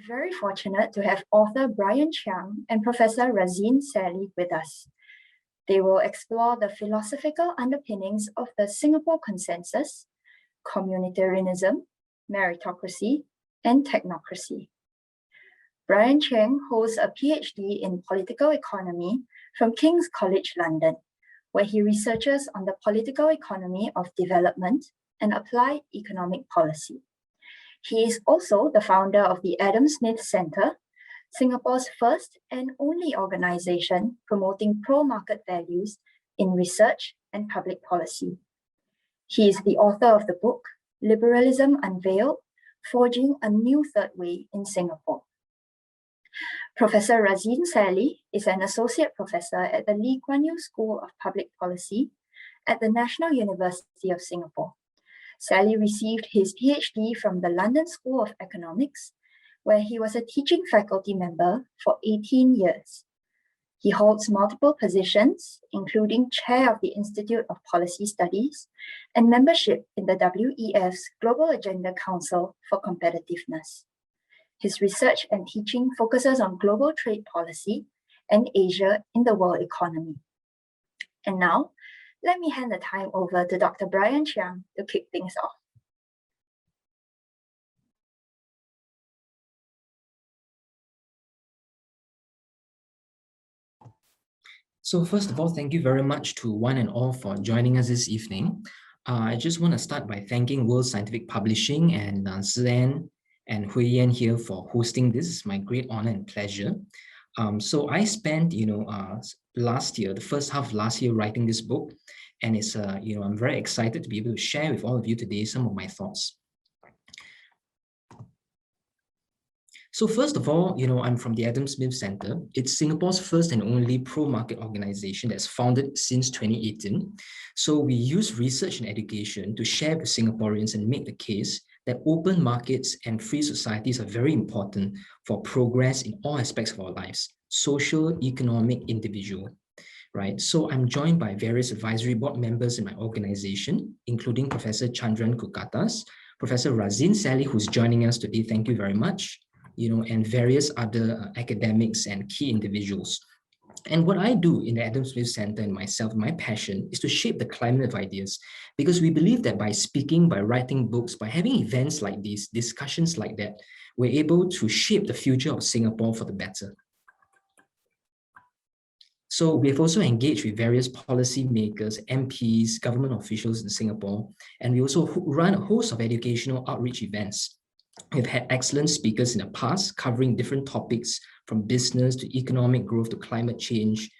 very fortunate to have author Bryan Cheang and Professor Razeen Sally with us. They will explore the philosophical underpinnings of the Singapore consensus, communitarianism, meritocracy, and technocracy. Bryan Cheang holds a PhD in political economy from King's College London, where he researches on the political economy of development and applied economic policy. He is also the founder of the Adam Smith Centre, Singapore's first and only organization promoting pro-market values in research and public policy. He is the author of the book, Liberalism Unveiled, Forging a New Third Way in Singapore. Professor Razeen Sally is an associate professor at the Lee Kuan Yew School of Public Policy at the National University of Singapore. Sally received his PhD from the London School of Economics, where he was a teaching faculty member for 18 years. He holds multiple positions, including chair of the Institute of Policy Studies and membership in the WEF's Global Agenda Council for Competitiveness. His research and teaching focuses on global trade policy and Asia in the world economy. And now, let me hand the time over to Dr. Bryan Cheang to kick things off. So first of all, thank you very much to one and all for joining us this evening. I just want to start by thanking World Scientific Publishing and Zian and Hui Yan here for hosting this. It's my great honor and pleasure. So I spent, last year, the first half of last year, writing this book, and it's, I'm very excited to be able to share with all of you today some of my thoughts. So first of all, I'm from the Adam Smith Centre. It's Singapore's first and only pro-market organization that's founded since 2018. So we use research and education to share with Singaporeans and make the case that open markets and free societies are very important for progress in all aspects of our lives, social, economic, individual, right? So I'm joined by various advisory board members in my organization, including Professor Chandran Kukatas, Professor Razeen Sally, who's joining us today, thank you very much, and various other academics and key individuals. And what I do in the Adam Smith Centre and myself, my passion is to shape the climate of ideas, because we believe that by speaking, by writing books, by having events like these, discussions like that, we're able to shape the future of Singapore for the better. So we've also engaged with various policymakers, MPs, government officials in Singapore, and we also run a host of educational outreach events. We've had excellent speakers in the past covering different topics from business to economic growth to climate change,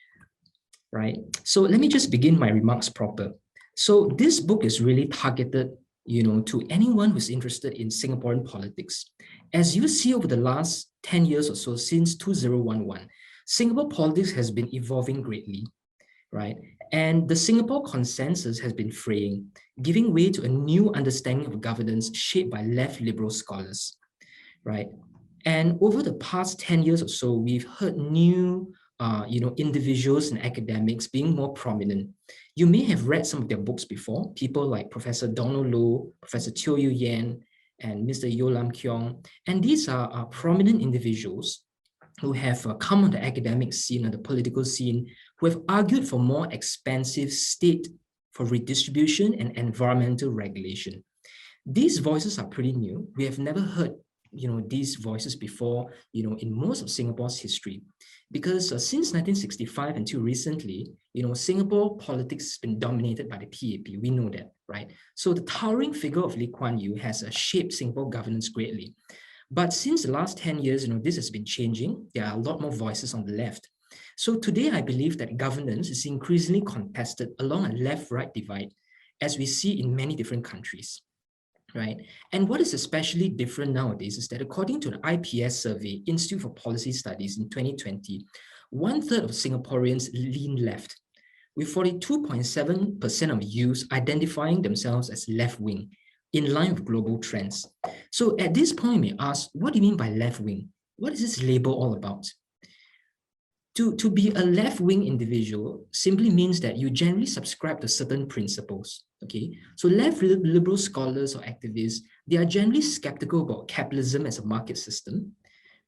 right? So let me just begin my remarks proper. So this book is really targeted, to anyone who's interested in Singaporean politics. As you see over the last 10 years or so, since 2011, Singapore politics has been evolving greatly, right? And the Singapore consensus has been fraying, giving way to a new understanding of governance shaped by left liberal scholars, right? And over the past 10 years or so, we've heard new, individuals and academics being more prominent. You may have read some of their books before, people like Professor Donald Low, Professor Teo Yu Yan, and Mr. Yo Lam Kiong. And these are prominent individuals who have come on the academic scene and the political scene, who have argued for more expansive state for redistribution and environmental regulation. These voices are pretty new. We have never heard, these voices before, in most of Singapore's history, because since 1965 until recently, Singapore politics has been dominated by the PAP. We know that, right? So the towering figure of Lee Kuan Yew has shaped Singapore governance greatly. But since the last 10 years, this has been changing. There are a lot more voices on the left. So today, I believe that governance is increasingly contested along a left-right divide, as we see in many different countries, right? And what is especially different nowadays is that according to an IPS survey, Institute for Policy Studies in 2020, 1/3 of Singaporeans lean left, with 42.7% of youths identifying themselves as left-wing, in line with global trends. So at this point, we ask, what do you mean by left-wing? What is this label all about? To be a left-wing individual simply means that you generally subscribe to certain principles, okay? So left liberal scholars or activists, they are generally skeptical about capitalism as a market system,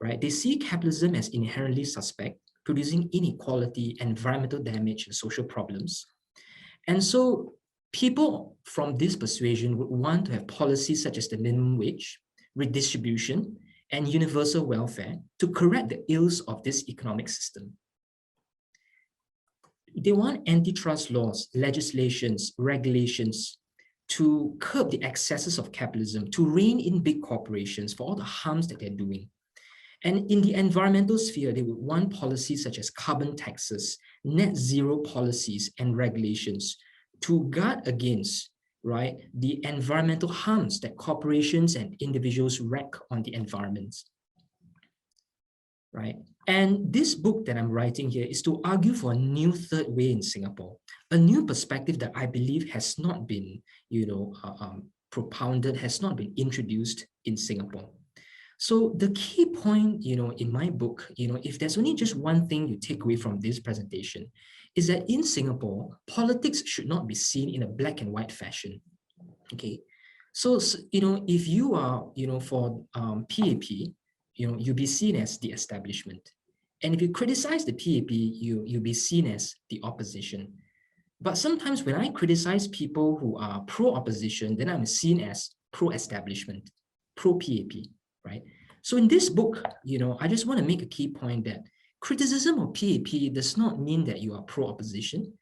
right? They see capitalism as inherently suspect, producing inequality, environmental damage, and social problems. And so people from this persuasion would want to have policies such as the minimum wage, redistribution, and universal welfare to correct the ills of this economic system. They want antitrust laws, legislations, regulations to curb the excesses of capitalism, to rein in big corporations for all the harms that they're doing. And in the environmental sphere, they would want policies such as carbon taxes, net zero policies and regulations to guard against, right, the environmental harms that corporations and individuals wreak on the environment. Right? And this book that I'm writing here is to argue for a new third way in Singapore, a new perspective that I believe has not been, propounded, has not been introduced in Singapore. So the key point, in my book, if there's only just one thing you take away from this presentation, is that in Singapore, politics should not be seen in a black and white fashion. Okay, so if you are, for PAP, you'll be seen as the establishment. And if you criticize the PAP, you'll be seen as the opposition. But sometimes when I criticize people who are pro-opposition, then I'm seen as pro-establishment, pro-PAP, right? So in this book, I just want to make a key point that criticism of PAP does not mean that you are pro-opposition,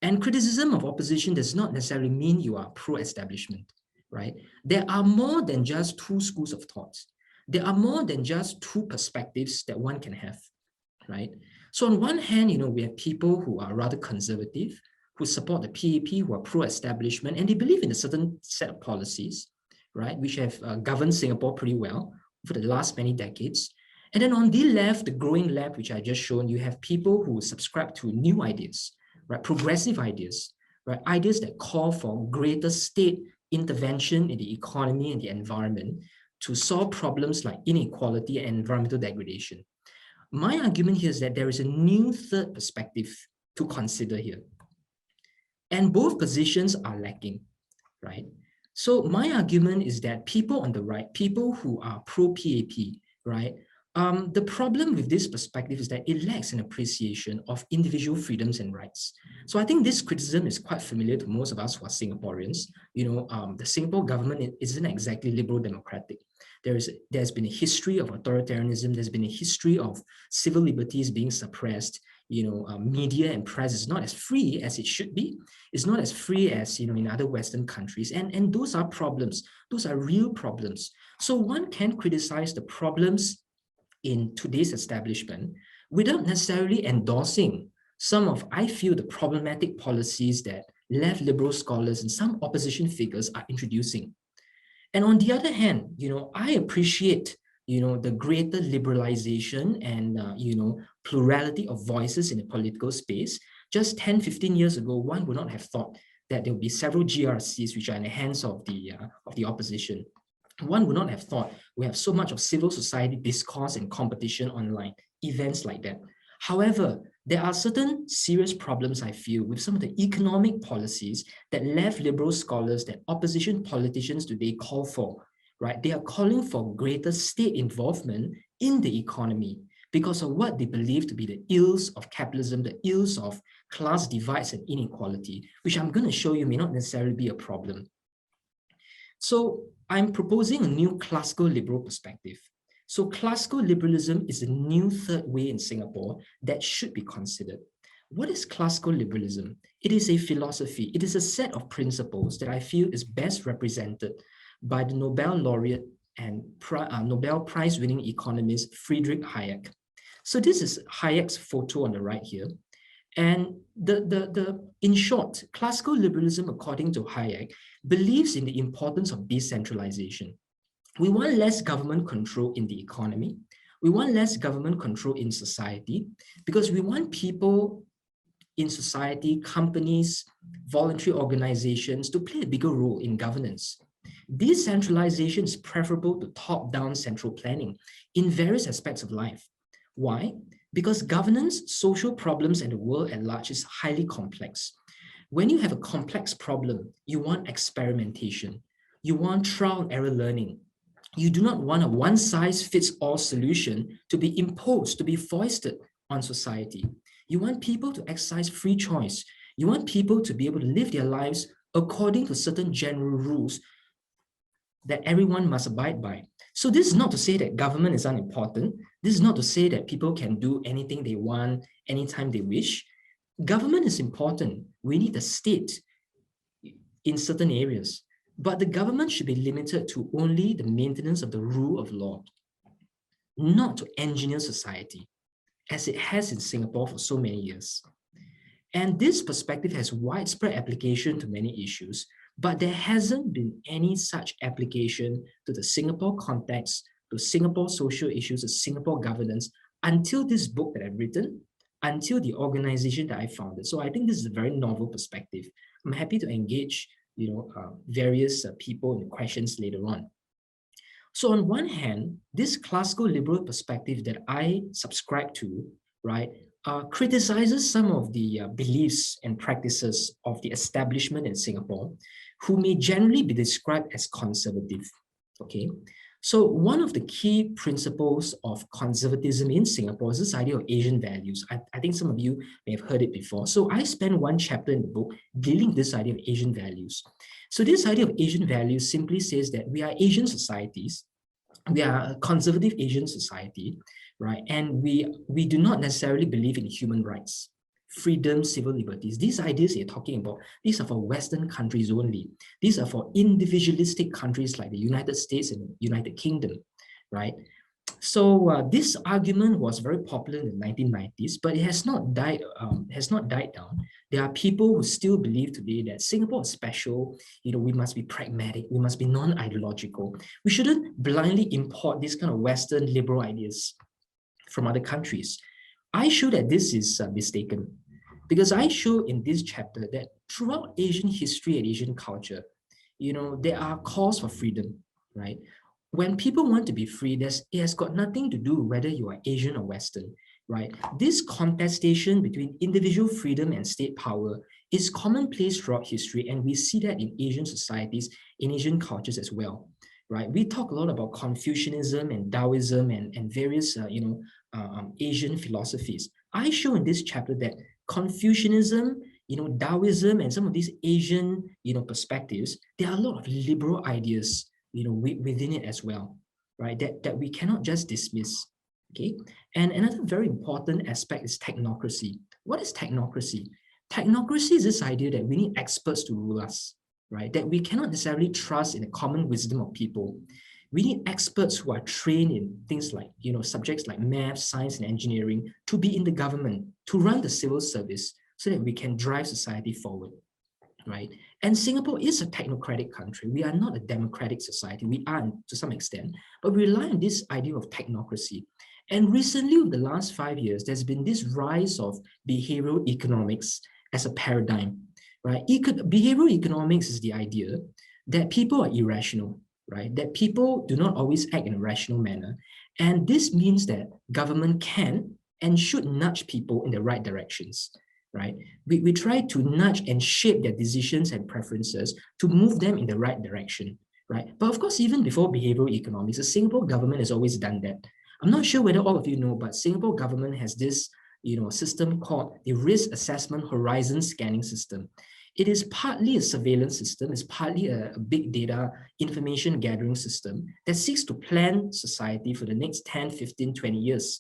and criticism of opposition does not necessarily mean you are pro-establishment, right? There are more than just two schools of thoughts. There are more than just two perspectives that one can have, right? So on one hand, we have people who are rather conservative, who support the PAP, who are pro-establishment, and they believe in a certain set of policies, right, which have governed Singapore pretty well for the last many decades. And then on the left, the growing left, which I just shown, you have people who subscribe to new ideas, right, progressive ideas, right, ideas that call for greater state intervention in the economy and the environment to solve problems like inequality and environmental degradation. My argument here is that there is a new third perspective to consider here. And both positions are lacking, right? So my argument is that people on the right, people who are pro-PAP, right, the problem with this perspective is that it lacks an appreciation of individual freedoms and rights. So I think this criticism is quite familiar to most of us who are Singaporeans. The Singapore government isn't exactly liberal democratic. There's been a history of authoritarianism. There's been a history of civil liberties being suppressed. Media and press is not as free as it should be. It's not as free as, in other Western countries. And those are problems. Those are real problems. So one can criticize the problems in today's establishment without necessarily endorsing some of, I feel, the problematic policies that left liberal scholars and some opposition figures are introducing. And on the other hand, I appreciate, the greater liberalization and, plurality of voices in the political space. Just 10, 15 years ago, one would not have thought that there would be several GRCs which are in the hands of the opposition. One would not have thought we have so much of civil society discourse and competition online, events like that. However, there are certain serious problems, I feel, with some of the economic policies that left liberal scholars, that opposition politicians today call for, right? They are calling for greater state involvement in the economy because of what they believe to be the ills of capitalism, the ills of class divides and inequality, which I'm going to show you may not necessarily be a problem. So I'm proposing a new classical liberal perspective. So classical liberalism is a new third way in Singapore that should be considered. What is classical liberalism? It is a philosophy. It is a set of principles that I feel is best represented by the Nobel laureate and Nobel Prize-winning economist Friedrich Hayek. So this is Hayek's photo on the right here. And in short, classical liberalism, according to Hayek, believes in the importance of decentralization. We want less government control in the economy. We want less government control in society because we want people in society, companies, voluntary organizations to play a bigger role in governance. Decentralization is preferable to top-down central planning in various aspects of life. Why? Because governance, social problems, and the world at large is highly complex. When you have a complex problem, you want experimentation. You want trial and error learning. You do not want a one-size-fits-all solution to be imposed, to be foisted on society. You want people to exercise free choice. You want people to be able to live their lives according to certain general rules that everyone must abide by. So this is not to say that government is unimportant. This is not to say that people can do anything they want, anytime they wish. Government is important. We need the state in certain areas. But the government should be limited to only the maintenance of the rule of law, not to engineer society, as it has in Singapore for so many years. And this perspective has widespread application to many issues, but there hasn't been any such application to the Singapore context, to Singapore social issues, to Singapore governance, until this book that I've written, until the organization that I founded. So I think this is a very novel perspective. I'm happy to engage various people in the questions later on. So on one hand, this classical liberal perspective that I subscribe to, right, criticizes some of the beliefs and practices of the establishment in Singapore, who may generally be described as conservative, okay? So one of the key principles of conservatism in Singapore is this idea of Asian values. I think some of you may have heard it before. So I spent one chapter in the book dealing with this idea of Asian values. So this idea of Asian values simply says that we are Asian societies, we are a conservative Asian society, right? And we do not necessarily believe in human rights, freedom, civil liberties. These ideas you're talking about, these are for Western countries only. These are for individualistic countries like the United States and United Kingdom, right? So this argument was very popular in the 1990s, but it has not died down. There are people who still believe today that Singapore is special. We must be pragmatic. We must be non-ideological. We shouldn't blindly import these kind of Western liberal ideas from other countries. I show that this is mistaken, because I show in this chapter that throughout Asian history and Asian culture, there are calls for freedom, right? When people want to be free, it has got nothing to do whether you are Asian or Western, right? This contestation between individual freedom and state power is commonplace throughout history, and we see that in Asian societies, in Asian cultures as well, right? We talk a lot about Confucianism and Taoism and various, Asian philosophies. I show in this chapter that Confucianism, Taoism, and some of these Asian, perspectives, there are a lot of liberal ideas, within it as well, right? That we cannot just dismiss, okay? And another very important aspect is technocracy. What is technocracy? Technocracy is this idea that we need experts to rule us, right? That we cannot necessarily trust in the common wisdom of people. We need experts who are trained in things like, subjects like math, science, and engineering to be in the government, to run the civil service so that we can drive society forward, right? And Singapore is a technocratic country. We are not a democratic society. We are to some extent, but we rely on this idea of technocracy. And recently, over the last 5 years, there's been this rise of behavioral economics as a paradigm, right? Behavioral economics is the idea that people are irrational, right? That people do not always act in a rational manner. And this means that government can and should nudge people in the right directions, right? We try to nudge and shape their decisions and preferences to move them in the right direction, right? But of course, even before behavioral economics, the Singapore government has always done that. I'm not sure whether all of you know, but Singapore government has this, system called the Risk Assessment Horizon Scanning System. It is partly a surveillance system, it's partly a big data information gathering system that seeks to plan society for the next 10, 15, 20 years.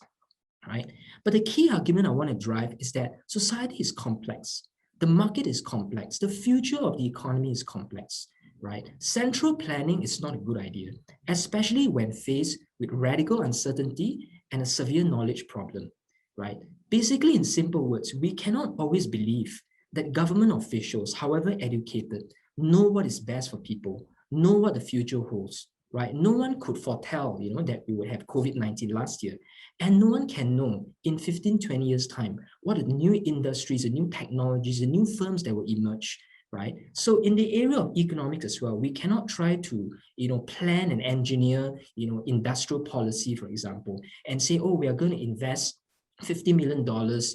Right? But the key argument I want to drive is that society is complex. The market is complex. The future of the economy is complex, right? Central planning is not a good idea, especially when faced with radical uncertainty and a severe knowledge problem, right? Basically, in simple words, we cannot always believe that government officials, however educated, know what is best for people, know what the future holds, right? No one could foretell, that we would have COVID-19 last year. And no one can know in 15, 20 years' time what are the new industries, the new technologies, the new firms that will emerge, right? So in the area of economics as well, we cannot try to, plan and engineer, industrial policy, for example, and say, oh, we are going to invest $50 million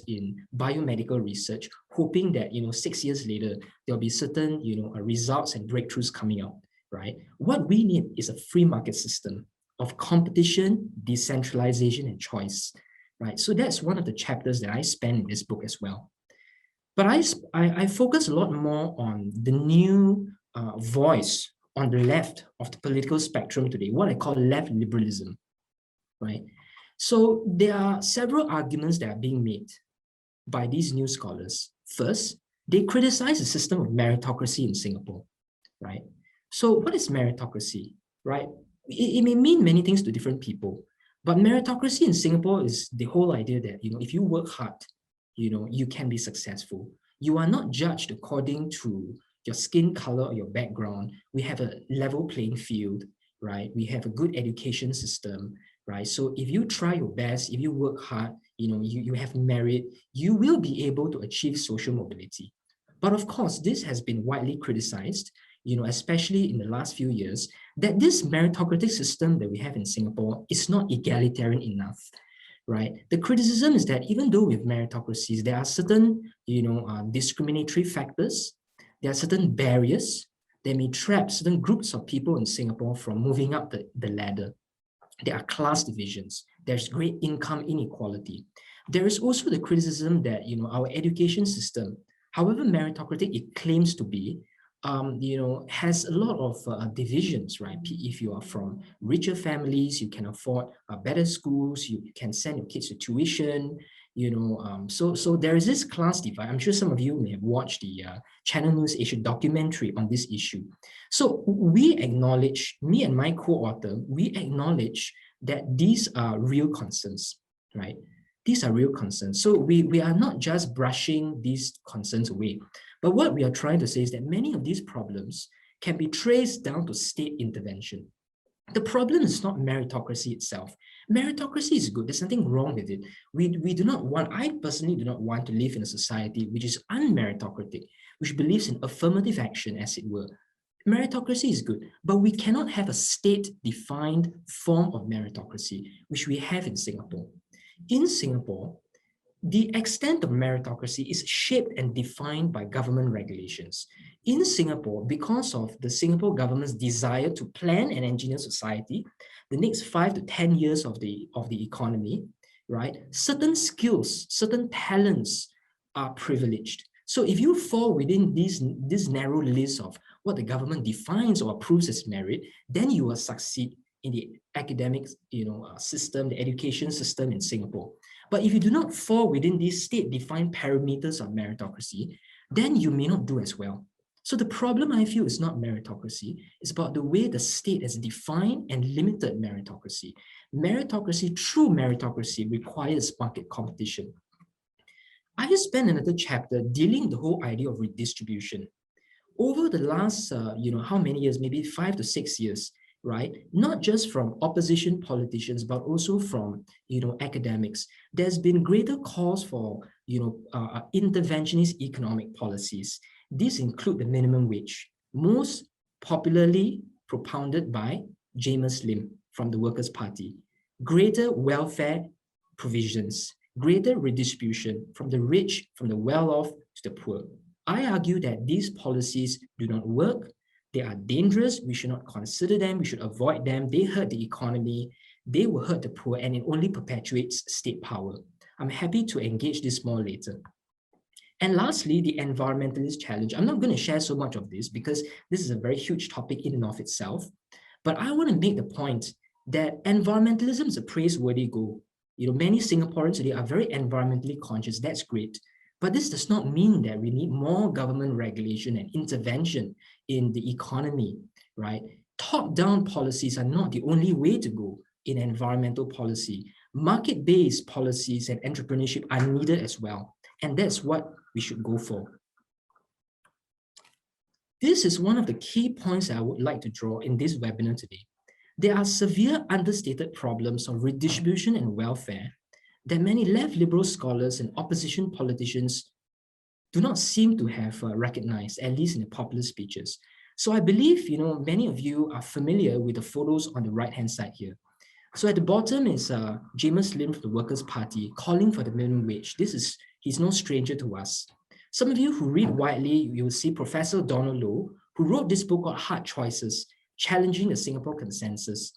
in biomedical research, hoping that, 6 years later, there'll be certain, results and breakthroughs coming out. right? What we need is a free market system of competition, decentralization, and choice, right? So that's one of the chapters that I spend in this book as well. But I focus a lot more on the new voice on the left of the political spectrum today, what I call left-liberalism, right? So there are several arguments that are being made by these new scholars. First, they criticize the system of meritocracy in Singapore, right? So what is meritocracy, right? It may mean many things to different people, but meritocracy in Singapore is the whole idea that, if you work hard, you can be successful. You are not judged according to your skin color or your background. We have a level playing field, right? We have a good education system, right? So if you try your best, if you work hard, you have merit, you will be able to achieve social mobility. But of course, this has been widely criticized, especially in the last few years, that this meritocratic system that we have in Singapore is not egalitarian enough, right? The criticism is that even though with meritocracies, there are certain, discriminatory factors, there are certain barriers that may trap certain groups of people in Singapore from moving up the ladder. There are class divisions. There's great income inequality. There is also the criticism that, our education system, however meritocratic it claims to be, has a lot of divisions, right? If you are from richer families, you can afford better schools, you can send your kids to tuition, so there is this class divide. I'm sure some of you may have watched the Channel News Asia documentary on this issue. So we acknowledge, me and my co-author, we acknowledge that these are real concerns, right? These are real concerns. So we are not just brushing these concerns away. But what we are trying to say is that many of these problems can be traced down to state intervention. The problem is not meritocracy itself. Meritocracy is good. There's nothing wrong with it. We do not want, I personally do not want to live in a society which is unmeritocratic, which believes in affirmative action, as it were. Meritocracy is good, but we cannot have a state-defined form of meritocracy, which we have in Singapore. In Singapore, the extent of meritocracy is shaped and defined by government regulations. In Singapore, because of the Singapore government's desire to plan and engineer society, the next 5 to 10 years of the economy, right? Certain skills, certain talents are privileged. So if you fall within this narrow list of what the government defines or approves as merit, then you will succeed in the academic, system, the education system in Singapore. But if you do not fall within these state-defined parameters of meritocracy, then you may not do as well. So the problem, I feel, is not meritocracy. It's about the way the state has defined and limited meritocracy. Meritocracy, true meritocracy, requires market competition. I have spent another chapter dealing with the whole idea of redistribution. Over the last, how many years, maybe 5 to 6 years, right? Not just from opposition politicians, but also from, academics. There's been greater calls for, interventionist economic policies. These include the minimum wage, most popularly propounded by James Lim from the Workers' Party. Greater welfare provisions, greater redistribution from the rich, from the well-off to the poor. I argue that these policies do not work. They are dangerous. We should not consider them. We should avoid them. They hurt the economy. They will hurt the poor, and it only perpetuates state power. I'm happy to engage this more later. And lastly, the environmentalist challenge. I'm not going to share so much of this because this is a very huge topic in and of itself. But I want to make the point that environmentalism is a praiseworthy goal. Many Singaporeans today are very environmentally conscious. That's great. But this does not mean that we need more government regulation and intervention in the economy, right? Top-down policies are not the only way to go in environmental policy. Market-based policies and entrepreneurship are needed as well. And that's what we should go for. This is one of the key points that I would like to draw in this webinar today. There are severe understated problems of redistribution and welfare that many left liberal scholars and opposition politicians do not seem to have recognized, at least in the popular speeches. So I believe, many of you are familiar with the photos on the right-hand side here. So at the bottom is James Lim from the Workers' Party calling for the minimum wage. He's no stranger to us. Some of you who read widely, you will see Professor Donald Low, who wrote this book called Hard Choices, challenging the Singapore consensus.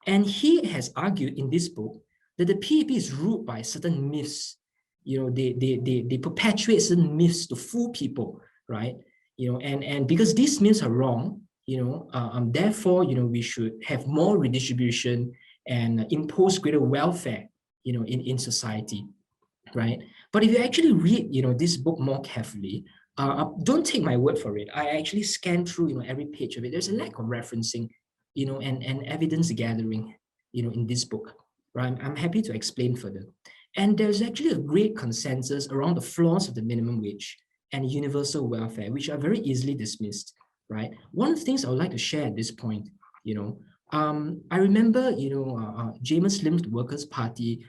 And he has argued in this book that the PAP is ruled by certain myths. They perpetuate certain myths to fool people, right? And because these myths are wrong, therefore, we should have more redistribution and impose greater welfare, in society, right? But if you actually read, this book more carefully, don't take my word for it. I actually scanned through, every page of it. There's a lack of referencing, and evidence gathering, in this book, right? I'm happy to explain further. And there's actually a great consensus around the flaws of the minimum wage and universal welfare, which are very easily dismissed, right? One of the things I would like to share at this point, I remember, James Lim's Workers' Party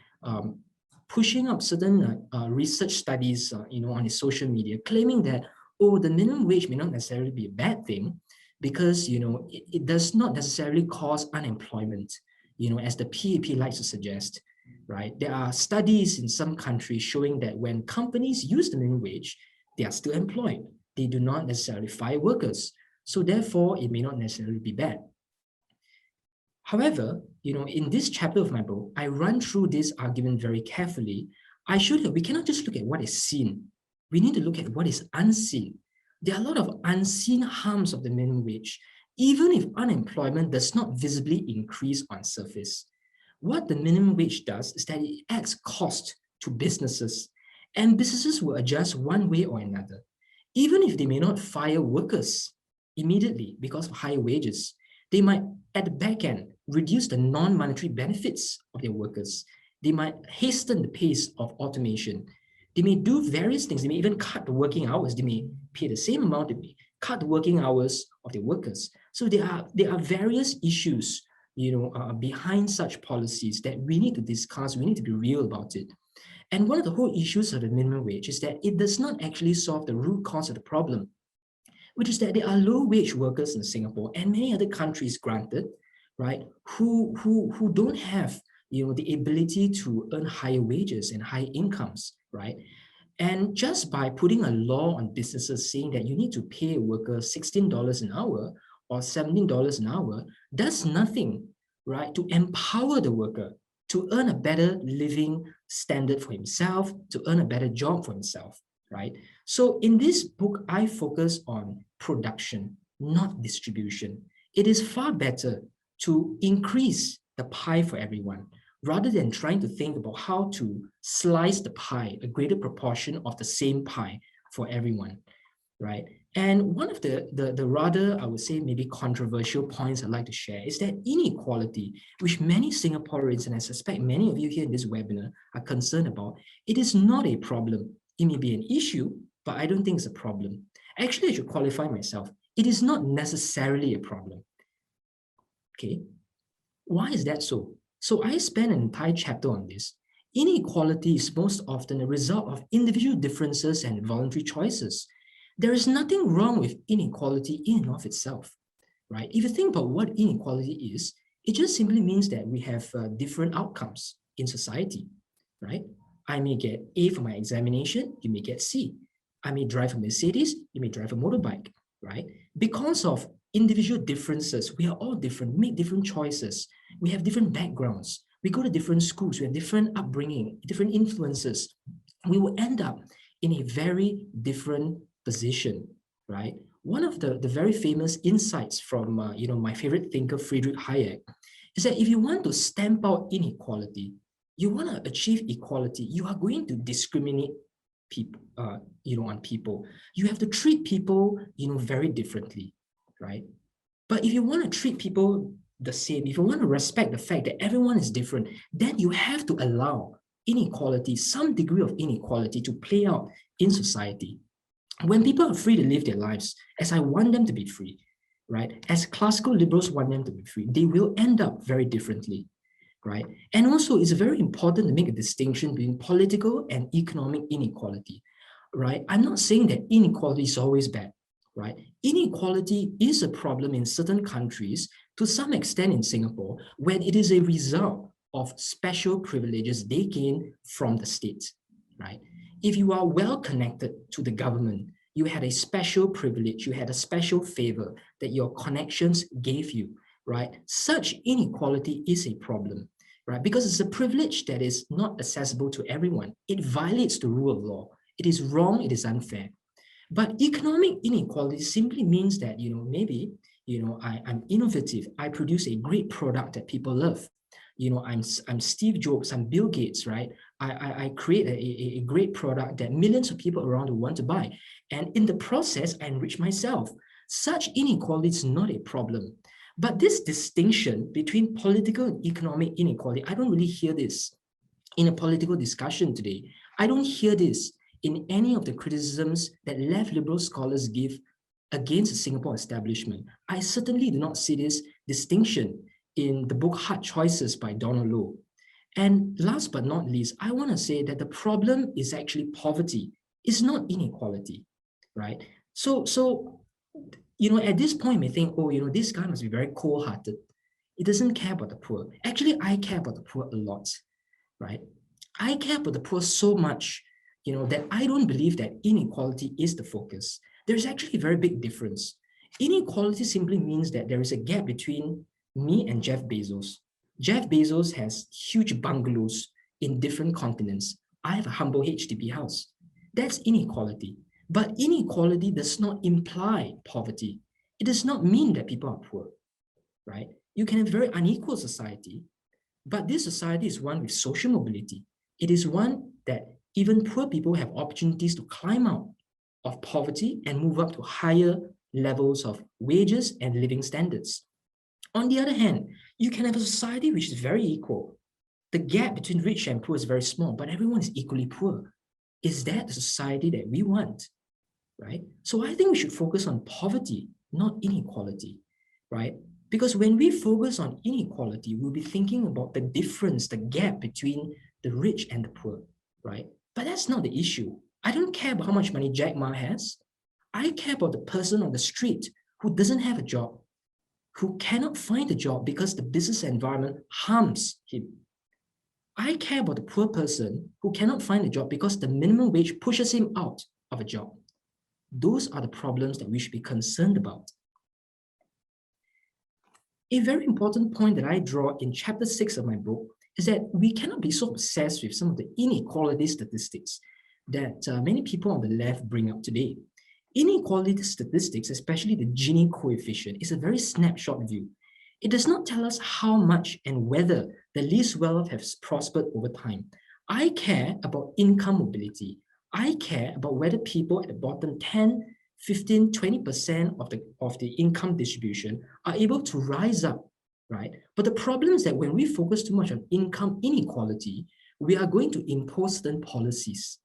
pushing up certain research studies, on his social media, claiming that, the minimum wage may not necessarily be a bad thing because, it does not necessarily cause unemployment, as the PAP likes to suggest, right? There are studies in some countries showing that when companies use the minimum wage, they are still employed. They do not necessarily fire workers. So therefore, it may not necessarily be bad. However, in this chapter of my book, I run through this argument very carefully. I show that we cannot just look at what is seen. We need to look at what is unseen. There are a lot of unseen harms of the minimum wage, even if unemployment does not visibly increase on surface. What the minimum wage does is that it adds cost to businesses, and businesses will adjust one way or another. Even if they may not fire workers immediately because of higher wages, they might, at the back end, reduce the non-monetary benefits of their workers. They might hasten the pace of automation. They may do various things. They may even cut the working hours. They may pay the same amount. They may cut the working hours of their workers. So there are various issues, behind such policies that we need to discuss. We need to be real about it. And one of the whole issues of the minimum wage is that it does not actually solve the root cause of the problem, which is that there are low-wage workers in Singapore and many other countries, granted, right, who don't have, the ability to earn higher wages and high incomes, right? And just by putting a law on businesses saying that you need to pay a worker $16 an hour or $17 an hour does nothing, right, to empower the worker to earn a better living standard for himself, to earn a better job for himself, right? So in this book, I focus on production, not distribution. It is far better to increase the pie for everyone rather than trying to think about how to slice the pie, a greater proportion of the same pie for everyone, right? And one of the rather, I would say, maybe controversial points I'd like to share is that inequality, which many Singaporeans, and I suspect many of you here in this webinar are concerned about, it is not a problem. It may be an issue, but I don't think it's a problem. Actually, I should qualify myself. It is not necessarily a problem. Okay, why is that so? So I spent an entire chapter on this. Inequality is most often a result of individual differences and voluntary choices. There is nothing wrong with inequality in and of itself, right? If you think about what inequality is, it just simply means that we have different outcomes in society, right? I may get A for my examination, you may get C. I may drive a Mercedes, you may drive a motorbike, right? Because of individual differences, we are all different, make different choices. We have different backgrounds. We go to different schools, we have different upbringing, different influences. We will end up in a very different position, right? One of the very famous insights from, my favorite thinker, Friedrich Hayek, is that if you want to stamp out inequality, you want to achieve equality, you are going to discriminate people, on people. You have to treat people, very differently, right? But if you want to treat people the same, if you want to respect the fact that everyone is different, then you have to allow inequality, some degree of inequality to play out in society. When people are free to live their lives, as I want them to be free, right? As classical liberals want them to be free, they will end up very differently, right? And also, it's very important to make a distinction between political and economic inequality, right? I'm not saying that inequality is always bad, right? Inequality is a problem in certain countries, to some extent in Singapore, when it is a result of special privileges they gain from the state, right? If you are well connected to the government, you had a special privilege, you had a special favor that your connections gave you, right? Such inequality is a problem, right? Because it's a privilege that is not accessible to everyone. It violates the rule of law. It is wrong, it is unfair. But economic inequality simply means that, maybe, I'm innovative. I produce a great product that people love. I'm Steve Jobs, I'm Bill Gates, right? I create a great product that millions of people around the world want to buy. And in the process, I enrich myself. Such inequality is not a problem. But this distinction between political and economic inequality, I don't really hear this in a political discussion today. I don't hear this in any of the criticisms that left liberal scholars give against the Singapore establishment. I certainly do not see this distinction in the book Hard Choices by Donald Low. And last but not least, I want to say that the problem is actually poverty. It's not inequality, right? So at this point, you may think, this guy must be very cold-hearted. He doesn't care about the poor. Actually, I care about the poor a lot, right? I care about the poor so much, that I don't believe that inequality is the focus. There's actually a very big difference. Inequality simply means that there is a gap between me and Jeff Bezos. Jeff Bezos has huge bungalows in different continents. I have a humble HDB house. That's inequality. But inequality does not imply poverty. It does not mean that people are poor, right? You can have a very unequal society, but this society is one with social mobility. It is one that even poor people have opportunities to climb out of poverty and move up to higher levels of wages and living standards. On the other hand, you can have a society which is very equal. The gap between rich and poor is very small, but everyone is equally poor. Is that the society that we want, right? So I think we should focus on poverty, not inequality, right? Because when we focus on inequality, we'll be thinking about the difference, the gap between the rich and the poor, right? But that's not the issue. I don't care about how much money Jack Ma has. I care about the person on the street who doesn't have a job, who cannot find a job because the business environment harms him. I care about the poor person who cannot find a job because the minimum wage pushes him out of a job. Those are the problems that we should be concerned about. A very important point that I draw in chapter 6 of my book is that we cannot be so obsessed with some of the inequality statistics that many people on the left bring up today. Inequality statistics, especially the Gini coefficient, is a very snapshot view. It does not tell us how much and whether the least wealth has prospered over time. I care about income mobility. I care about whether people at the bottom 10, 15, 20% of the income distribution are able to rise up, right? But the problem is that when we focus too much on income inequality, we are going to impose certain policies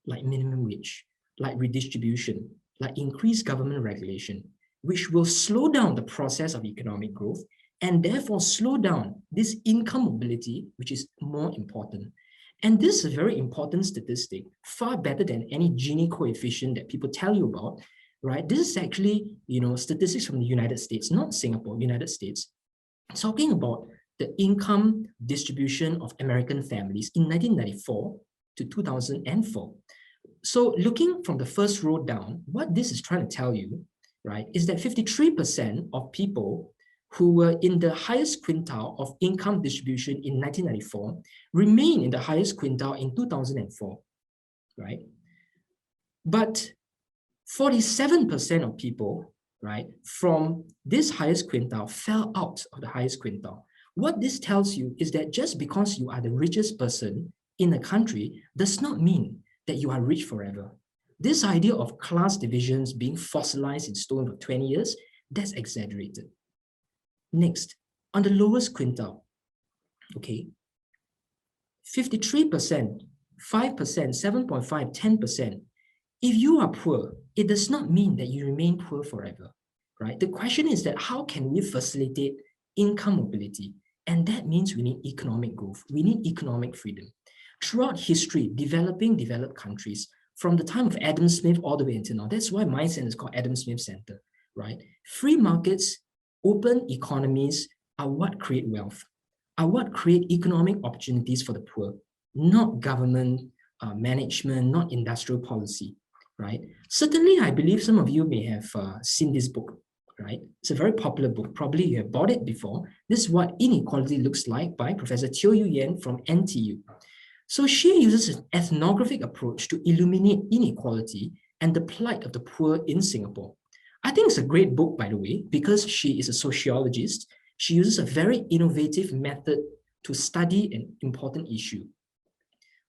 like minimum wage, like redistribution, like increased government regulation, which will slow down the process of economic growth and therefore slow down this income mobility, which is more important. And this is a very important statistic, far better than any Gini coefficient that people tell you about, right? This is actually, statistics from the United States, not Singapore, United States, talking about the income distribution of American families in 1994 to 2004. So looking from the first row down, what this is trying to tell you, right, is that 53% of people who were in the highest quintile of income distribution in 1994 remain in the highest quintile in 2004, right? But 47% of people, right, from this highest quintile fell out of the highest quintile. What this tells you is that just because you are the richest person in a country does not mean that you are rich forever. This idea of class divisions being fossilized in stone for 20 years, that's exaggerated. Next, on the lowest quintile, okay, 53%, 5%, 7.5, 10%. If you are poor, it does not mean that you remain poor forever, right? The question is that how can we facilitate income mobility? And that means we need economic growth. We need economic freedom. Throughout history, developed countries, from the time of Adam Smith all the way until now, that's why my center is called Adam Smith Center, right? Free markets, open economies are what create wealth, are what create economic opportunities for the poor, not government management, not industrial policy. right? Certainly, I believe some of you may have seen this book, right? It's a very popular book. Probably you have bought it before. This is what Inequality looks like by Professor Teo Yu Yen from NTU. So she uses an ethnographic approach to illuminate inequality and the plight of the poor in Singapore. I think it's a great book, by the way, because she is a sociologist. She uses a very innovative method to study an important issue.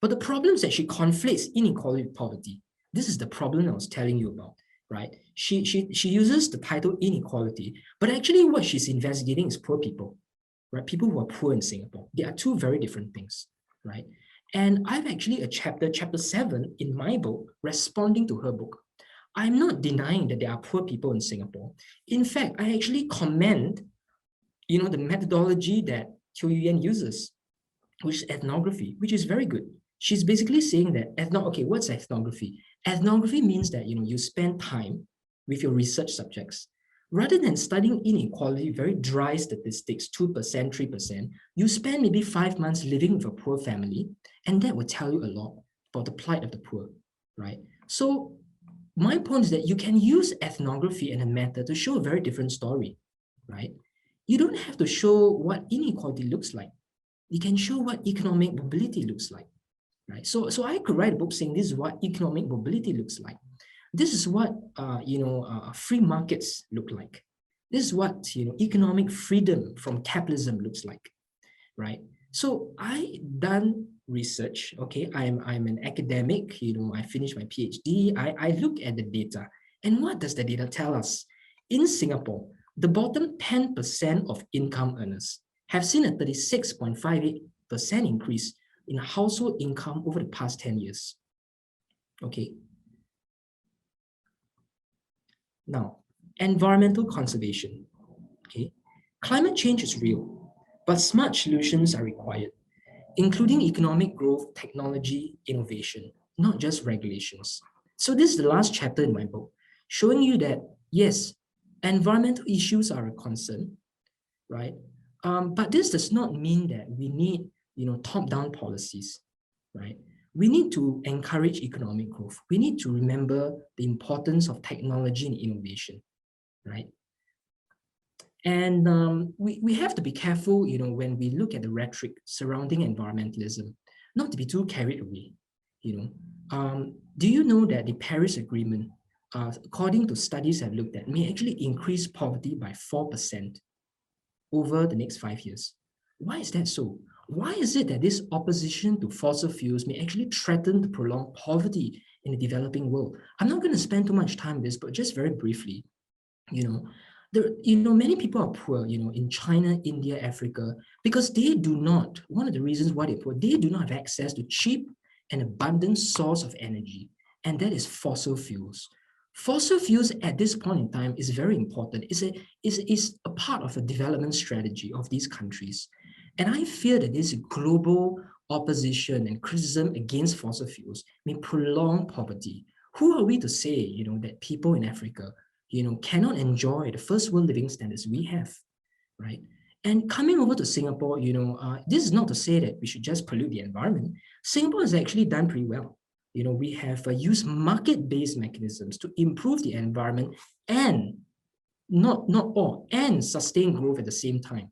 But the problem is that she conflates inequality with poverty. This is the problem I was telling you about, right? She uses the title inequality, but actually what she's investigating is poor people, right? People who are poor in Singapore. They are two very different things, right? And I've actually a chapter 7 in my book, responding to her book. I'm not denying that there are poor people in Singapore. In fact, I actually commend, the methodology that Teo Yu Yen uses, which is ethnography, which is very good. She's basically saying that, okay, what's ethnography? Ethnography means that, you spend time with your research subjects. Rather than studying inequality, very dry statistics, 2%, 3%, you spend maybe 5 months living with a poor family, and that will tell you a lot about the plight of the poor, right? So my point is that you can use ethnography and a method to show a very different story, right? You don't have to show what inequality looks like. You can show what economic mobility looks like, right? So I could write a book saying this is what economic mobility looks like. This is what free markets look like. This is what economic freedom from capitalism looks like, right? So I done research. Okay, I'm an academic. I finished my PhD. I look at the data, and what does the data tell us? In Singapore, the bottom 10% of income earners have seen a 36.58% increase in household income over the past 10 years. Okay. Now, environmental conservation. Okay. Climate change is real, but smart solutions are required, including economic growth, technology, innovation, not just regulations. So this is the last chapter in my book, showing you that, yes, environmental issues are a concern, right? But this does not mean that we need, top-down policies, right? We need to encourage economic growth. We need to remember the importance of technology and innovation, right? And we have to be careful, when we look at the rhetoric surrounding environmentalism, not to be too carried away. Do you know that the Paris Agreement, according to studies I've looked at, may actually increase poverty by 4% over the next 5 years? Why is that so? Why is it that this opposition to fossil fuels may actually threaten to prolong poverty in the developing world? I'm not going to spend too much time on this, but just very briefly, many people are poor, in China, India, Africa, because they do not, one of the reasons why they're poor, they do not have access to cheap and abundant source of energy, and that is fossil fuels. Fossil fuels at this point in time is very important. It's a part of a development strategy of these countries. And I fear that this global opposition and criticism against fossil fuels may prolong poverty. Who are we to say, that people in Africa, cannot enjoy the first world living standards we have, right? And coming over to Singapore, this is not to say that we should just pollute the environment. Singapore has actually done pretty well. We have used market-based mechanisms to improve the environment and and sustain growth at the same time.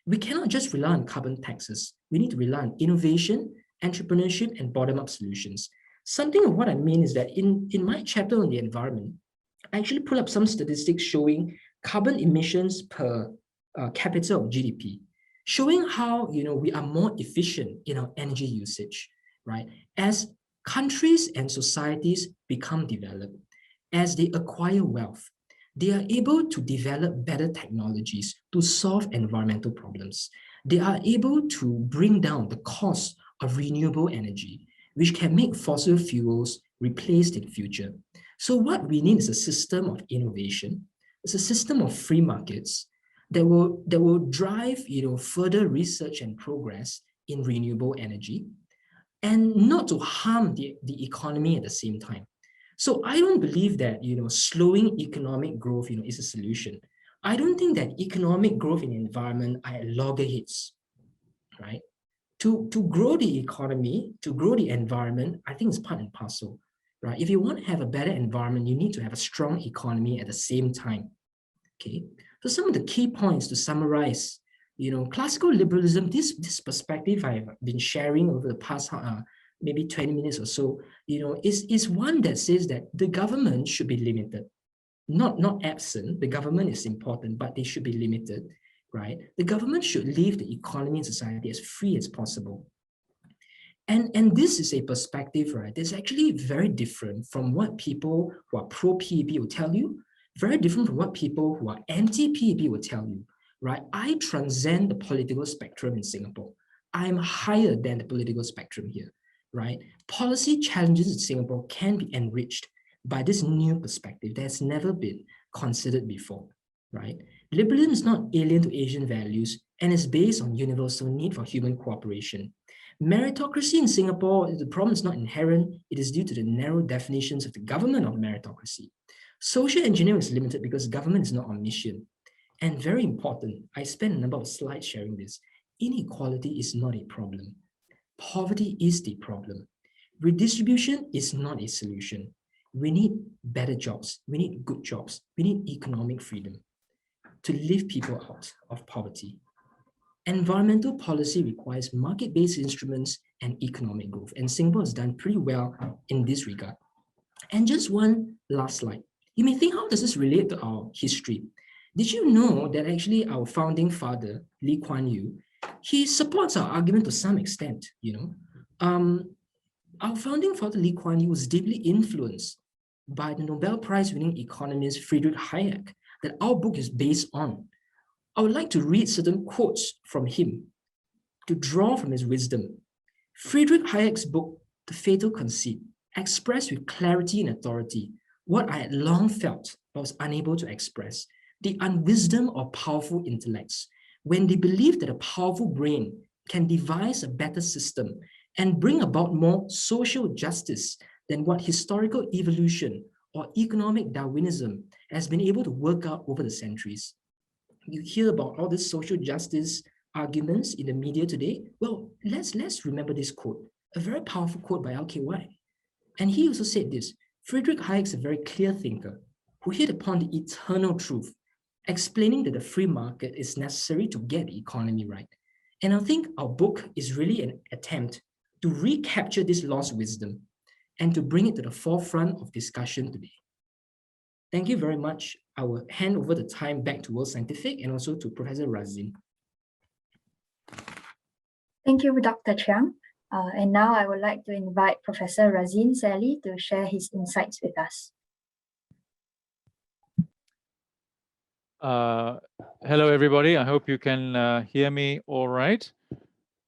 We cannot just rely on carbon taxes. We need to rely on innovation, entrepreneurship, and bottom-up solutions. Something of what I mean is that in my chapter on the environment, I actually pull up some statistics showing carbon emissions per capita of GDP, showing how we are more efficient in our energy usage, right? As countries and societies become developed, as they acquire wealth, they are able to develop better technologies to solve environmental problems. They are able to bring down the cost of renewable energy, which can make fossil fuels replaced in the future. So what we need is a system of innovation. It's a system of free markets that will drive further research and progress in renewable energy, and not to harm the economy at the same time. So I don't believe that slowing economic growth is a solution. I don't think that economic growth in the environment are at loggerheads, right? To grow the economy, to grow the environment, I think it's part and parcel. right? If you want to have a better environment, you need to have a strong economy at the same time. Okay, so some of the key points to summarize, classical liberalism, this perspective I've been sharing over the past maybe 20 minutes or so, is one that says that the government should be limited, not absent. The government is important, but they should be limited, right? The government should leave the economy and society as free as possible. And this is a perspective, right, that's actually very different from what people who are pro-PEP will tell you, very different from what people who are anti-PEP will tell you, right? I transcend the political spectrum in Singapore. I'm higher than the political spectrum here, right? Policy challenges in Singapore can be enriched by this new perspective that has never been considered before, right? Liberalism is not alien to Asian values and is based on universal need for human cooperation. Meritocracy in Singapore, the problem is not inherent, it is due to the narrow definitions of the government of meritocracy. Social engineering is limited because government is not omniscient. And very important, I spent a number of slides sharing this, inequality is not a problem. Poverty is the problem. Redistribution is not a solution. We need better jobs, we need good jobs, we need economic freedom to lift people out of poverty. Environmental policy requires market-based instruments and economic growth, and Singapore has done pretty well in this regard. And just one last slide. You may think, how does this relate to our history? Did you know that actually our founding father, Lee Kuan Yew, he supports our argument to some extent, Our founding father, Lee Kuan Yew, was deeply influenced by the Nobel Prize-winning economist Friedrich Hayek that our book is based on. I would like to read certain quotes from him to draw from his wisdom. Friedrich Hayek's book, The Fatal Conceit, expressed with clarity and authority what I had long felt but was unable to express, the unwisdom of powerful intellects, when they believe that a powerful brain can devise a better system and bring about more social justice than what historical evolution or economic Darwinism has been able to work out over the centuries. You hear about all these social justice arguments in the media today. Well, let's remember this quote, a very powerful quote by LKY. And he also said this, Friedrich Hayek is a very clear thinker who hit upon the eternal truth, explaining that the free market is necessary to get the economy right. And I think our book is really an attempt to recapture this lost wisdom and to bring it to the forefront of discussion today. Thank you very much. I will hand over the time back to World Scientific and also to Professor Razeen. Thank you, Dr. Cheang. And now I would like to invite Professor Razeen Sally to share his insights with us. Hello, everybody. I hope you can hear me all right.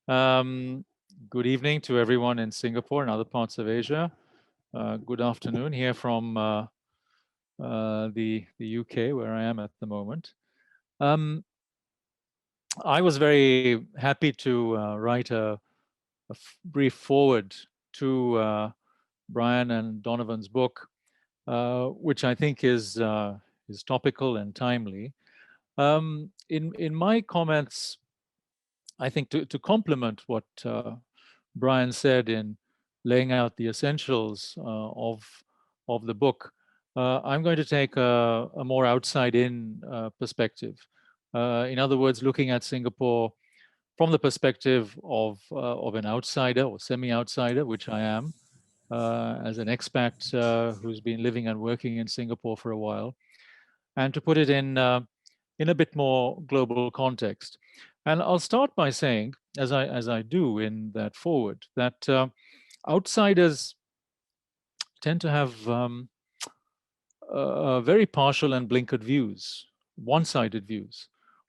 Good evening to everyone in Singapore and other parts of Asia. Good afternoon here from the UK, where I am at the moment. I was very happy to write a brief foreword to Bryan and Donovan's book, which I think is topical and timely. In my comments, I think to complement what Bryan said in laying out the essentials of the book, I'm going to take a more outside-in perspective. In other words, looking at Singapore from the perspective of an outsider or semi-outsider, which I am, as an expat who's been living and working in Singapore for a while, and to put it in a bit more global context. And I'll start by saying, as I do in that foreword, that outsiders tend to have very partial and blinkered views, one-sided views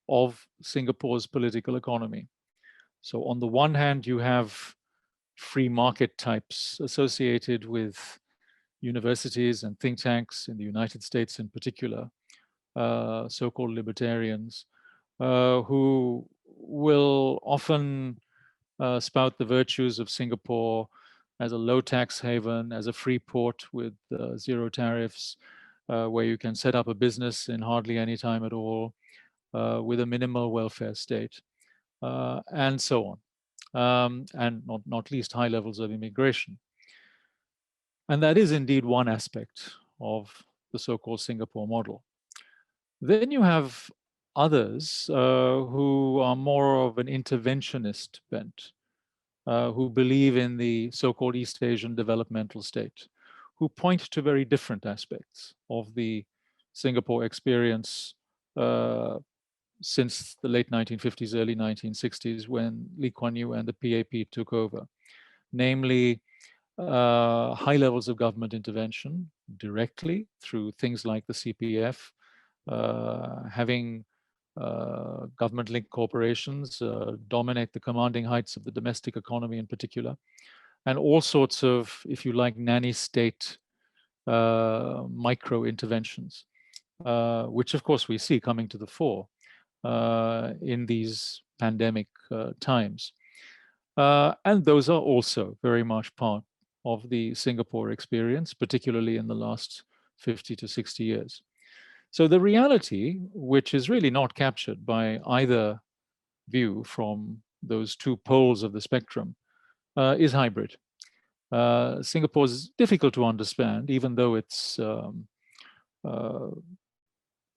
of Singapore's political economy. So on the one hand, you have free market types associated with universities and think tanks in the United States in particular, so-called libertarians, who will often spout the virtues of Singapore as a low tax haven, as a free port with zero tariffs, where you can set up a business in hardly any time at all, with a minimal welfare state, and so on. And not least high levels of immigration. And that is indeed one aspect of the so-called Singapore model. Then you have others who are more of an interventionist bent, who believe in the so-called East Asian developmental state, who point to very different aspects of the Singapore experience since the late 1950s, early 1960s, when Lee Kuan Yew and the PAP took over, namely high levels of government intervention directly through things like the CPF, having government-linked corporations dominate the commanding heights of the domestic economy in particular, and all sorts of, if you like, nanny state micro interventions, which of course we see coming to the fore in these pandemic times. And those are also very much part of the Singapore experience, particularly in the last 50 to 60 years. So the reality, which is really not captured by either view from those two poles of the spectrum, is hybrid. Singapore is difficult to understand, even though it's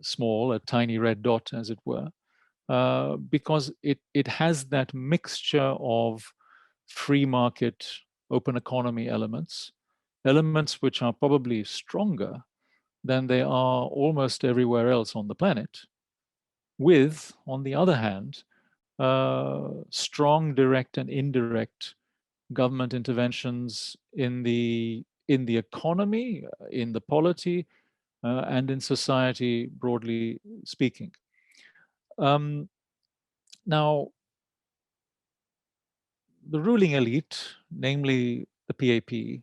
small, a tiny red dot, as it were, because it has that mixture of free market, open economy elements which are probably stronger than they are almost everywhere else on the planet, with, on the other hand, strong direct and indirect government interventions in the economy, in the polity, and in society, broadly speaking. Now, the ruling elite, namely the PAP,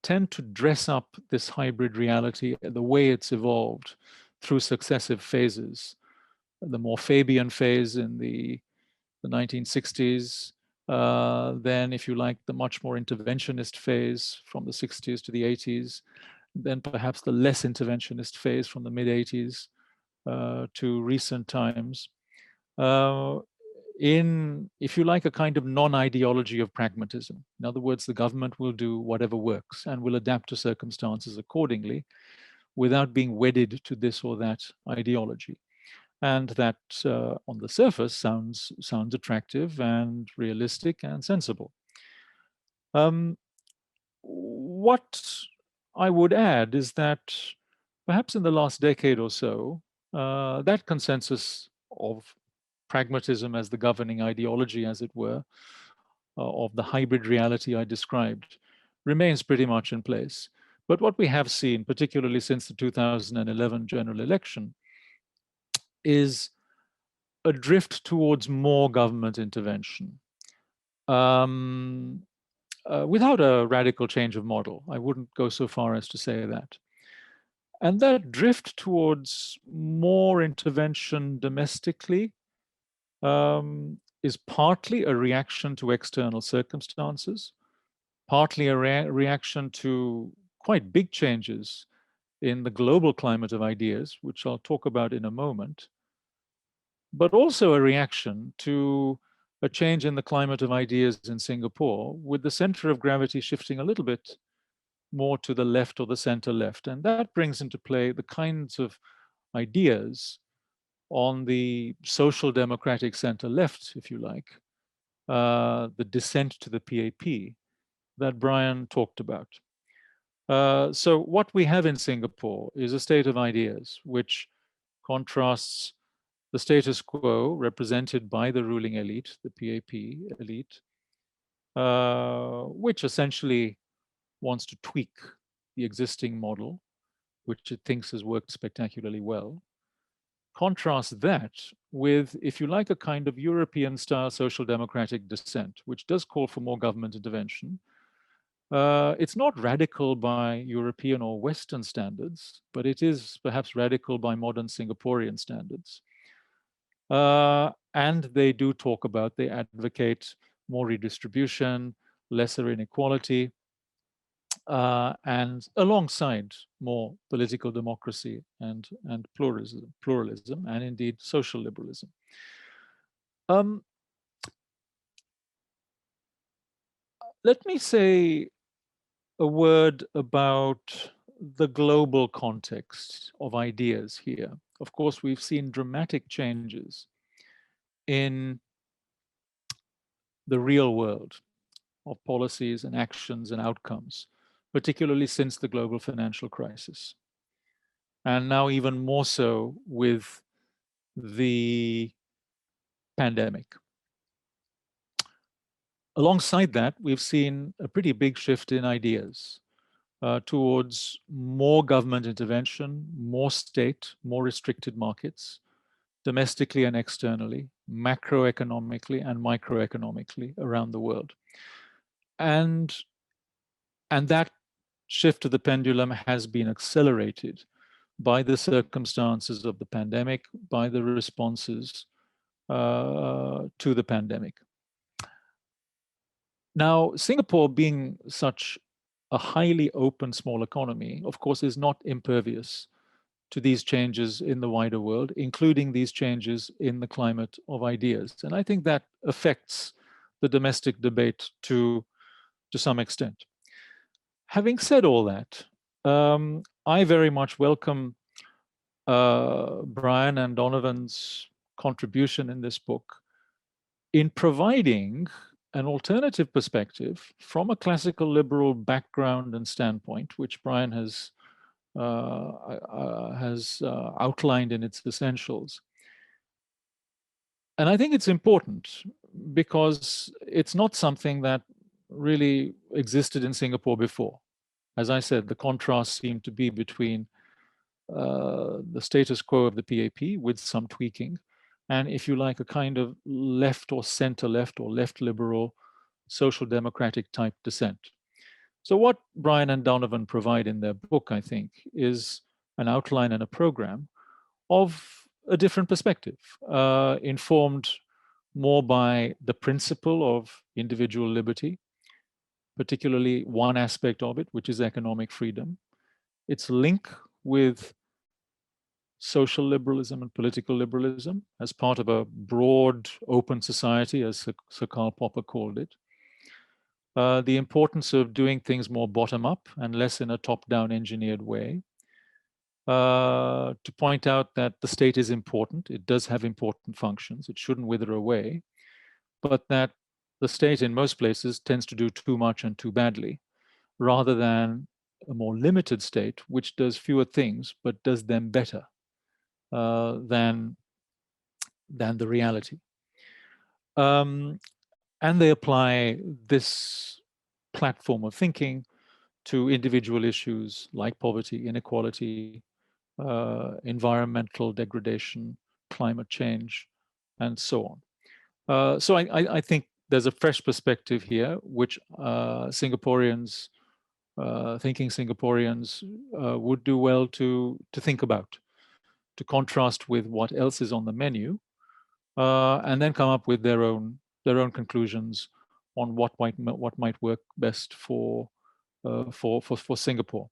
tend to dress up this hybrid reality the way it's evolved through successive phases. The more Fabian phase in the 1960s, then, if you like, the much more interventionist phase from the 60s to the 80s, then perhaps the less interventionist phase from the mid-80s to recent times, in, if you like, a kind of non-ideology of pragmatism. In other words, the government will do whatever works and will adapt to circumstances accordingly without being wedded to this or that ideology. And that, on the surface, sounds attractive and realistic and sensible. What I would add is that perhaps in the last decade or so, that consensus of pragmatism as the governing ideology, as it were, of the hybrid reality I described, remains pretty much in place. But what we have seen, particularly since the 2011 general election, is a drift towards more government intervention. Without a radical change of model. I wouldn't go so far as to say that. And that drift towards more intervention domestically is partly a reaction to external circumstances, partly a reaction to quite big changes in the global climate of ideas, which I'll talk about in a moment, but also a reaction to a change in the climate of ideas in Singapore, with the center of gravity shifting a little bit more to the left or the center left. And that brings into play the kinds of ideas on the social democratic center left, if you like, the descent to the PAP that Bryan talked about. So what we have in Singapore is a state of ideas which contrasts the status quo represented by the ruling elite, the PAP elite, which essentially wants to tweak the existing model, which it thinks has worked spectacularly well. Contrast that with, if you like, a kind of European-style social democratic dissent, which does call for more government intervention. It's not radical by European or Western standards, but it is perhaps radical by modern Singaporean standards. And they do talk about, they advocate more redistribution, lesser inequality, and alongside more political democracy and pluralism, and indeed social liberalism. Let me say a word about the global context of ideas here. Of course, we've seen dramatic changes in the real world of policies and actions and outcomes, particularly since the global financial crisis. And now even more so with the pandemic. Alongside that, we've seen a pretty big shift in ideas towards more government intervention, more state, more restricted markets, domestically and externally, macroeconomically and microeconomically around the world. And that shift of the pendulum has been accelerated by the circumstances of the pandemic, by the responses to the pandemic. Now, Singapore, being such a highly open small economy, of course, is not impervious to these changes in the wider world, including these changes in the climate of ideas. And I think that affects the domestic debate to some extent. Having said all that, I very much welcome Bryan and Donovan's contribution in this book in providing an alternative perspective from a classical liberal background and standpoint, which Bryan has outlined in its essentials. And I think it's important because it's not something that really existed in Singapore before. As I said, the contrast seemed to be between the status quo of the PAP with some tweaking, and if you like, a kind of left or center left or left liberal social democratic type dissent. So what Bryan and Donovan provide in their book, I think, is an outline and a program of a different perspective, informed more by the principle of individual liberty, particularly one aspect of it, which is economic freedom, its link with social liberalism and political liberalism as part of a broad open society, as Sir Karl Popper called it. The importance of doing things more bottom-up and less in a top-down engineered way. To point out that the state is important. It does have important functions. It shouldn't wither away. But that the state in most places tends to do too much and too badly, rather than a more limited state, which does fewer things, but does them better than the reality. And they apply this platform of thinking to individual issues like poverty, inequality, environmental degradation, climate change, and so on. So I think there's a fresh perspective here, which Singaporeans, thinking Singaporeans, would do well to think about, to contrast with what else is on the menu, and then come up with their own conclusions on what might work best for Singapore.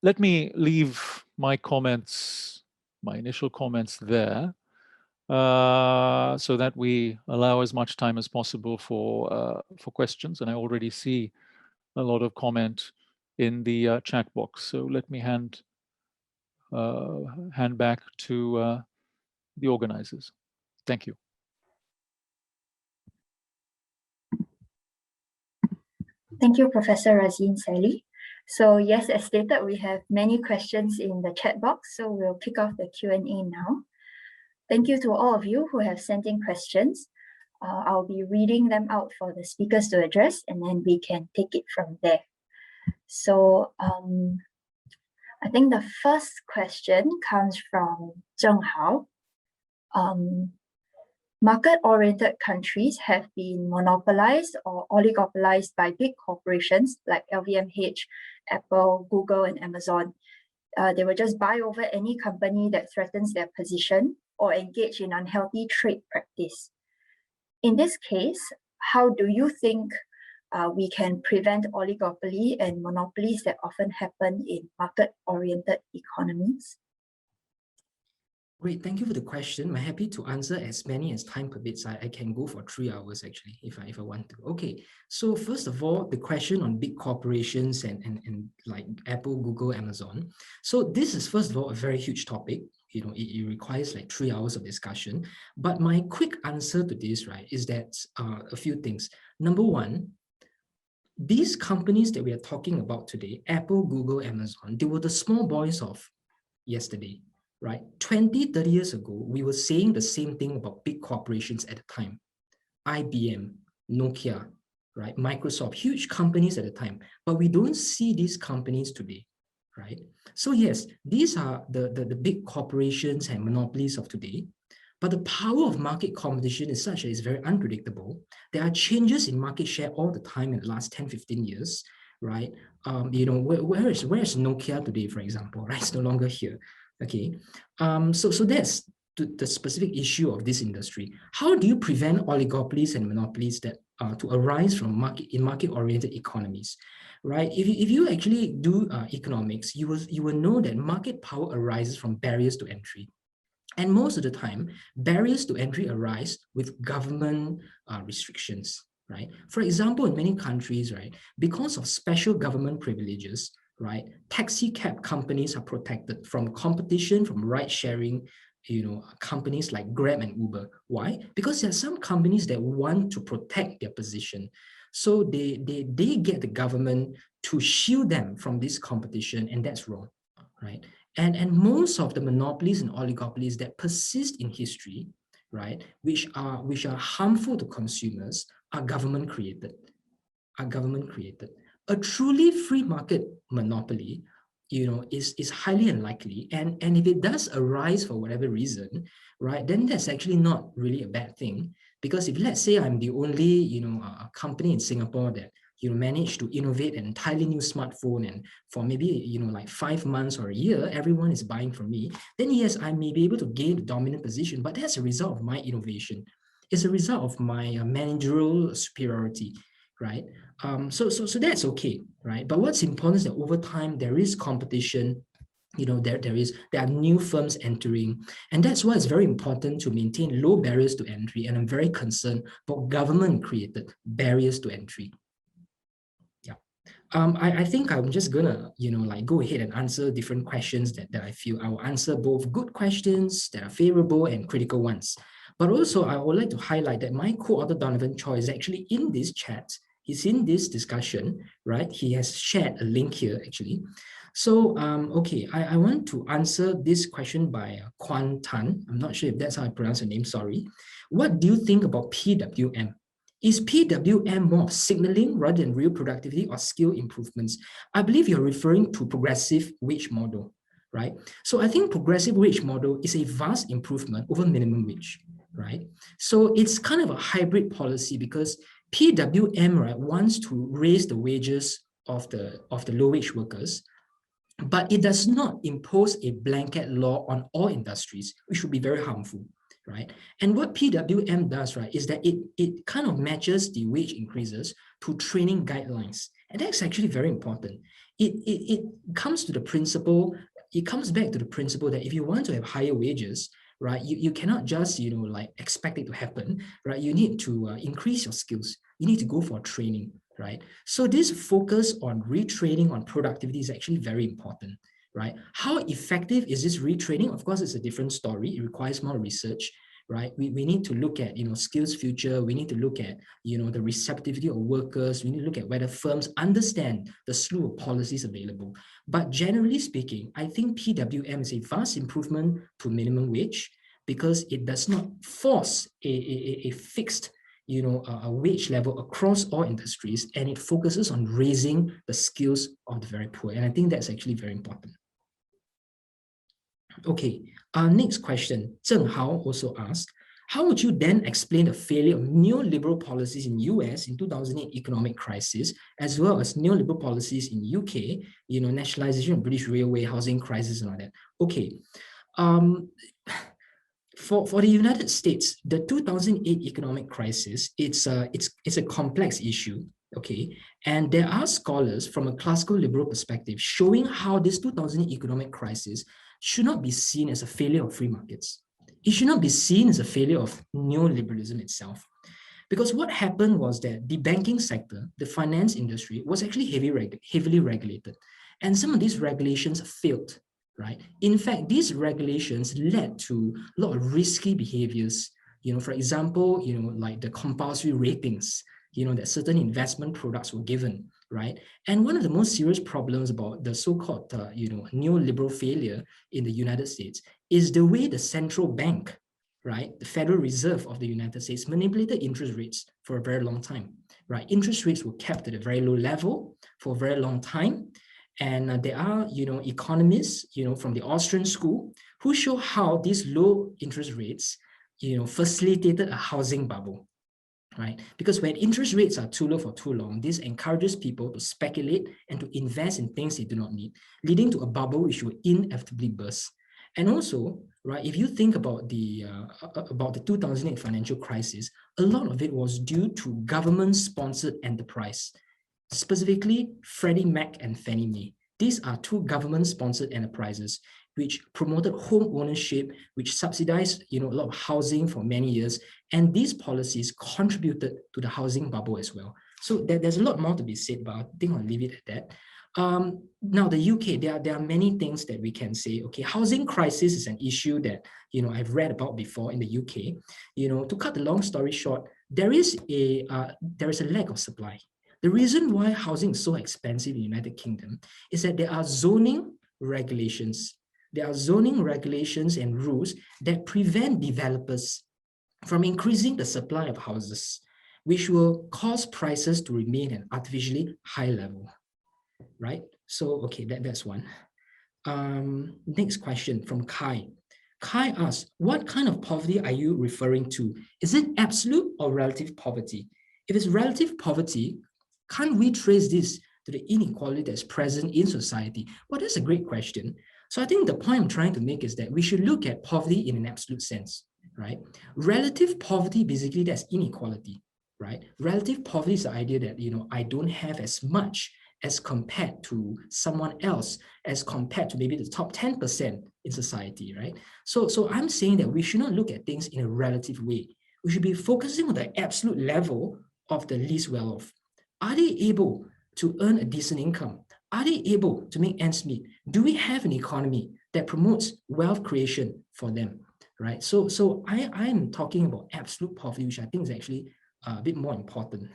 Let me leave my initial comments there, so that we allow as much time as possible for questions. And I already see a lot of comment in the chat box. So let me hand back to the organizers. Thank you. Thank you, Professor Razeen Sally. So yes, as stated, we have many questions in the chat box, so we'll kick off the Q&A now. Thank you to all of you who have sent in questions. I'll be reading them out for the speakers to address, and then we can take it from there. So I think the first question comes from Zheng Hao. Market-oriented countries have been monopolized or oligopolized by big corporations like LVMH, Apple, Google, and Amazon. They will just buy over any company that threatens their position or engage in unhealthy trade practice. In this case, how do you think we can prevent oligopoly and monopolies that often happen in market-oriented economies? Great, thank you for the question. I'm happy to answer as many as time permits. I can go for 3 hours actually, if I want to. Okay, so first of all, the question on big corporations and like Apple, Google, Amazon. So this is first of all a very huge topic. You know, it requires like 3 hours of discussion. But my quick answer to this, right, is that a few things. Number one, these companies that we are talking about today, Apple, Google, Amazon, they were the small boys of yesterday. Right? 20, 30 years ago, we were saying the same thing about big corporations at the time. IBM, Nokia, right? Microsoft, huge companies at the time, but we don't see these companies today, right? So yes, these are the big corporations and monopolies of today, but the power of market competition is such that it's very unpredictable. There are changes in market share all the time in the last 10, 15 years, right? You know, where is Nokia today, for example, right? It's no longer here. Okay, so that's the specific issue of this industry. How do you prevent oligopolies and monopolies that to arise from market-oriented economies, right? If you actually do economics, you will know that market power arises from barriers to entry. And most of the time, barriers to entry arise with government restrictions, right? For example, in many countries, right, because of special government privileges, right, taxi cab companies are protected from competition from ride-sharing, you know, companies like Grab and Uber. Why? Because there are some companies that want to protect their position. So they get the government to shield them from this competition, and that's wrong, right? And most of the monopolies and oligopolies that persist in history, right, which are harmful to consumers, are government created. A truly free market monopoly, you know, is highly unlikely. And if it does arise for whatever reason, right, then that's actually not really a bad thing. Because if, let's say, I'm the only, you know, company in Singapore that, you know, manage to innovate an entirely new smartphone, and for maybe, you know, like 5 months or a year, everyone is buying from me, then yes, I may be able to gain the dominant position, but that's a result of my innovation. It's a result of my managerial superiority, right? So that's okay, right? But what's important is that over time there is competition. You know, there are new firms entering, and that's why it's very important to maintain low barriers to entry. And I'm very concerned about government-created barriers to entry. Yeah, I think I'm just gonna, you know, like go ahead and answer different questions that I feel. I will answer both good questions that are favorable and critical ones. But also, I would like to highlight that my co-author Donovan Choi is actually in this chat. He's in this discussion, right? He has shared a link here, actually. So, okay, I want to answer this question by Kuan Tan. I'm not sure if that's how I pronounce her name, sorry. What do you think about PWM? Is PWM more of signaling rather than real productivity or skill improvements? I believe you're referring to progressive wage model, right? So I think progressive wage model is a vast improvement over minimum wage, right? So it's kind of a hybrid policy because PWM, right, wants to raise the wages of the low wage workers, but it does not impose a blanket law on all industries, which would be very harmful, right? And what PWM does, right, is that it kind of matches the wage increases to training guidelines. And that's actually very important. It comes to the principle, it comes back to the principle that if you want to have higher wages, right, you cannot just, you know, like expect it to happen, right? You need to increase your skills. You need to go for training, right? So this focus on retraining on productivity is actually very important, right? How effective is this retraining? Of course, it's a different story. It requires more research, right? We need to look at, you know, skills future. We need to look at, you know, the receptivity of workers. We need to look at whether firms understand the slew of policies available. But generally speaking, I think PWM is a vast improvement to minimum wage because it does not force a fixed, you know, a wage level across all industries, and it focuses on raising the skills of the very poor. And I think that's actually very important. Okay, our next question, Zheng Hao also asked, how would you then explain the failure of neoliberal policies in US in 2008 economic crisis, as well as neoliberal policies in UK, you know, nationalization of British Railway, housing crisis and all that? Okay, for the United States, the 2008 economic crisis, it's a complex issue, okay? And there are scholars from a classical liberal perspective showing how this 2008 economic crisis should not be seen as a failure of free markets. It should not be seen as a failure of neoliberalism itself. Because what happened was that the banking sector, the finance industry, was actually heavily regulated. And some of these regulations failed, right? In fact, these regulations led to a lot of risky behaviors. For example, like the compulsory ratings, that certain investment products were given, right? And one of the most serious problems about the so-called, neoliberal failure in the United States is the way the central bank, right, the Federal Reserve of the United States manipulated interest rates for a very long time, right? Interest rates were kept at a very low level for a very long time. And there are, economists, from the Austrian school who show how these low interest rates, facilitated a housing bubble, right? Because when interest rates are too low for too long, this encourages people to speculate and to invest in things they do not need, leading to a bubble which will inevitably burst. And also, right, if you think about the 2008 financial crisis, a lot of it was due to government-sponsored enterprise, specifically Freddie Mac and Fannie Mae. These are two government-sponsored enterprises which promoted home ownership, which subsidized, a lot of housing for many years, and these policies contributed to the housing bubble as well. So there's a lot more to be said, but I think I'll leave it at that. Now the UK, there are many things that we can say. Okay, housing crisis is an issue that I've read about before in the UK. To cut the long story short, there is a lack of supply. The reason why housing is so expensive in the United Kingdom is that there are zoning regulations. There are zoning regulations and rules that prevent developers from increasing the supply of houses, which will cause prices to remain at an artificially high level, right? So, okay, that's one. Next question from Kai. Kai asks, what kind of poverty are you referring to? Is it absolute or relative poverty? If it's relative poverty, can't we trace this to the inequality that's present in society? Well, that's a great question. So I think the point I'm trying to make is that we should look at poverty in an absolute sense, right? Relative poverty, basically, that's inequality, right? Relative poverty is the idea that, I don't have as much as compared to someone else, as compared to maybe the top 10% in society, right? So I'm saying that we should not look at things in a relative way. We should be focusing on the absolute level of the least well-off. Are they able to earn a decent income? Are they able to make ends meet? Do we have an economy that promotes wealth creation for them, right? So I'm talking about absolute poverty, which I think is actually a bit more important.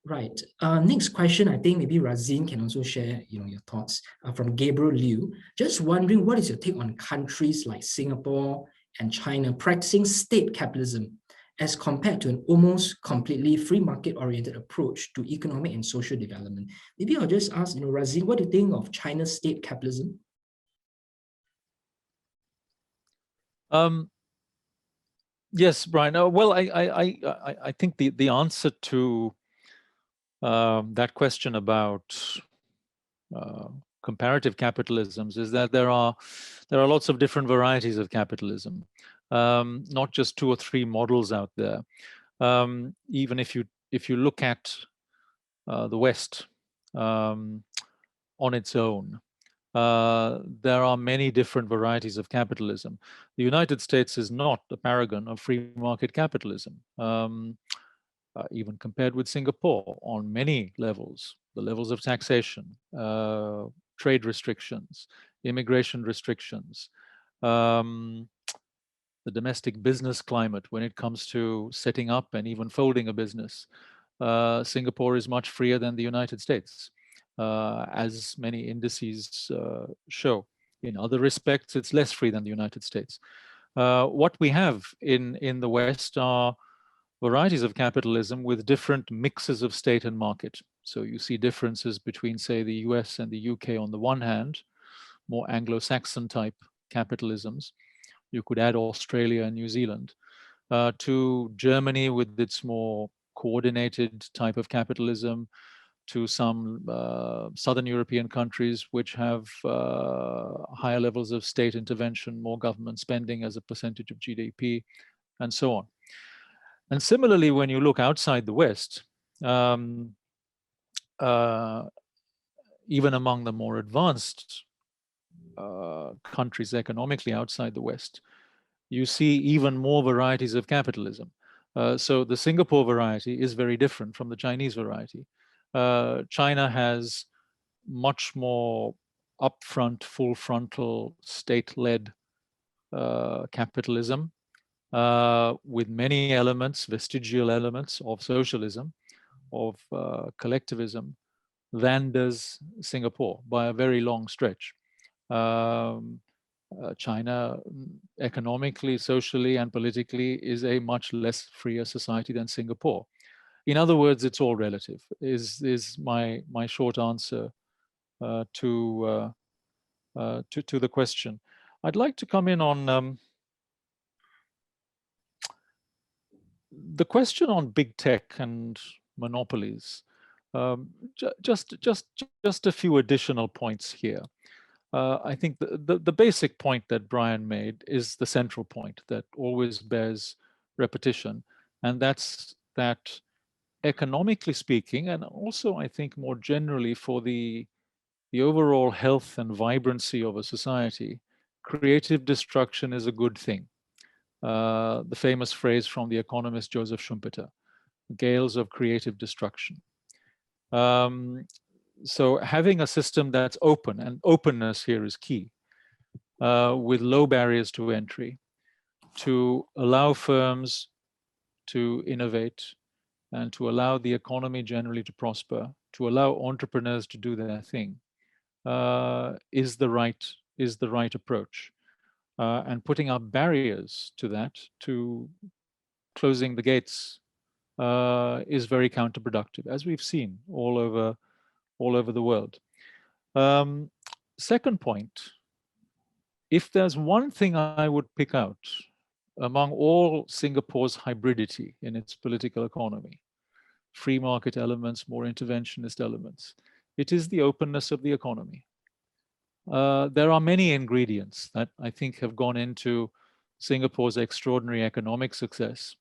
Right. Next question, I think maybe Razeen can also share, your thoughts from Gabriel Liu. Just wondering, what is your take on countries like Singapore and China practicing state capitalism as compared to an almost completely free market-oriented approach to economic and social development? Maybe I'll just ask, Razeen, what do you think of China's state capitalism? Yes, Brian. Well, I think the answer to that question about comparative capitalisms is that there are lots of different varieties of capitalism, not just 2 or 3 models out there. Even if you look at the West on its own, there are many different varieties of capitalism. The United States is not a paragon of free market capitalism, even compared with Singapore on many levels, the levels of taxation, trade restrictions, immigration restrictions, the domestic business climate when it comes to setting up and even folding a business. Singapore is much freer than the United States, as many indices show. In other respects, it's less free than the United States. What we have in the West are varieties of capitalism with different mixes of state and market. So you see differences between, say, the US and the UK on the one hand, more Anglo-Saxon type capitalisms. You could add Australia and New Zealand, to Germany with its more coordinated type of capitalism, to some Southern European countries which have higher levels of state intervention, more government spending as a percentage of GDP, and so on. And similarly, when you look outside the West, even among the more advanced countries economically outside the West, you see even more varieties of capitalism. So the Singapore variety is very different from the Chinese variety. China has much more upfront, full frontal, state-led capitalism with many elements, vestigial elements of socialism, of collectivism, than does Singapore by a very long stretch. China, economically, socially, and politically, is a much less freer society than Singapore. In other words, it's all relative, is my short answer to the question. I'd like to come in on the question on big tech and monopolies. Just a few additional points here. I think the basic point that Bryan made is the central point that always bears repetition, and that's that economically speaking, and also I think more generally for the overall health and vibrancy of a society, creative destruction is a good thing. The famous phrase from the economist Joseph Schumpeter, gales of creative destruction. So having a system that's open, and openness here is key, with low barriers to entry, to allow firms to innovate and to allow the economy generally to prosper, to allow entrepreneurs to do their thing, is the right approach. And putting up barriers to that, to closing the gates, is very counterproductive, as we've seen all over the world. Second point, if there's one thing I would pick out among all Singapore's hybridity in its political economy, free market elements, more interventionist elements, it is the openness of the economy. There are many ingredients that I think have gone into Singapore's extraordinary economic success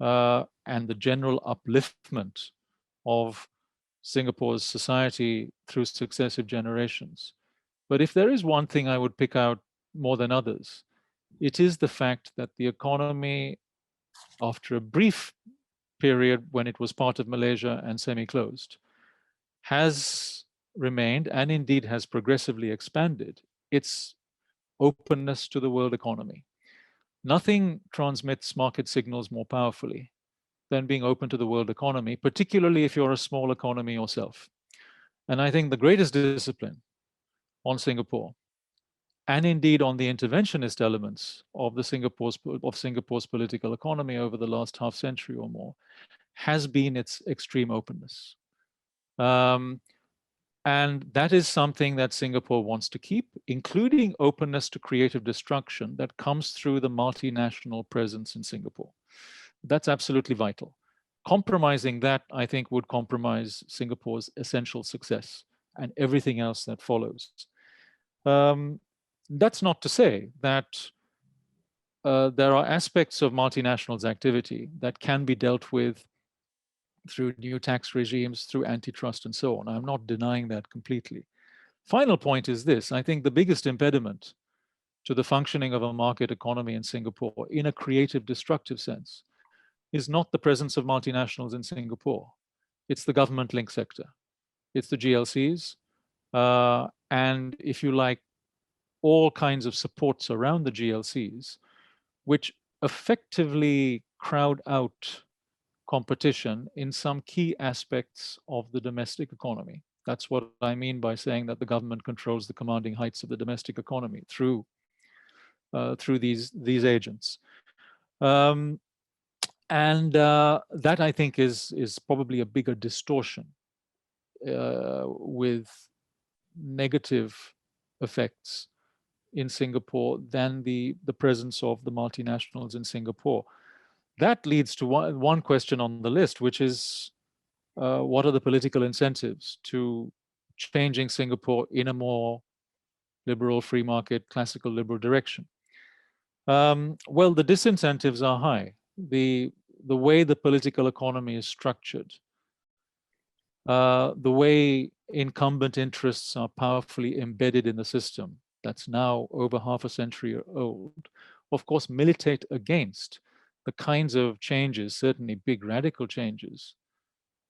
and the general upliftment of Singapore's society through successive generations. But if there is one thing I would pick out more than others, it is the fact that the economy, after a brief period when it was part of Malaysia and semi-closed, has remained and indeed has progressively expanded its openness to the world economy. Nothing transmits market signals more powerfully than being open to the world economy, particularly if you're a small economy yourself. And I think the greatest discipline on Singapore, and indeed on the interventionist elements of Singapore's political economy over the last half century or more, has been its extreme openness. And that is something that Singapore wants to keep, including openness to creative destruction that comes through the multinational presence in Singapore. That's absolutely vital. Compromising that, I think, would compromise Singapore's essential success and everything else that follows. That's not to say that there are aspects of multinationals' activity that can be dealt with through new tax regimes, through antitrust, and so on. I'm not denying that completely. Final point is this: I think the biggest impediment to the functioning of a market economy in Singapore, in a creative, destructive sense, is not the presence of multinationals in Singapore. It's the government-linked sector. It's the GLCs, and if you like, all kinds of supports around the GLCs, which effectively crowd out competition in some key aspects of the domestic economy. That's what I mean by saying that the government controls the commanding heights of the domestic economy through these agents. That, I think, is probably a bigger distortion with negative effects in Singapore than the presence of the multinationals in Singapore. That leads to one question on the list, which is what are the political incentives to changing Singapore in a more liberal, free market, classical liberal direction? Well, the disincentives are high. The way the political economy is structured, the way incumbent interests are powerfully embedded in the system that's now over half a century old, of course, militate against the kinds of changes, certainly big radical changes,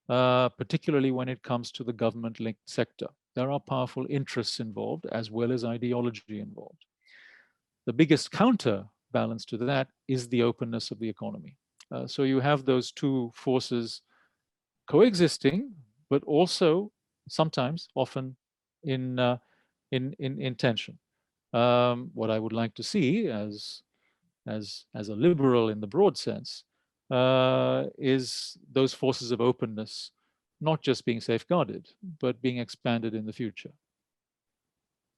particularly when it comes to the government-linked sector. There are powerful interests involved as well as ideology involved. The biggest counterbalance to that is the openness of the economy. So you have those two forces coexisting, but also sometimes, often in tension. What I would like to see as a liberal in the broad sense is those forces of openness not just being safeguarded, but being expanded in the future.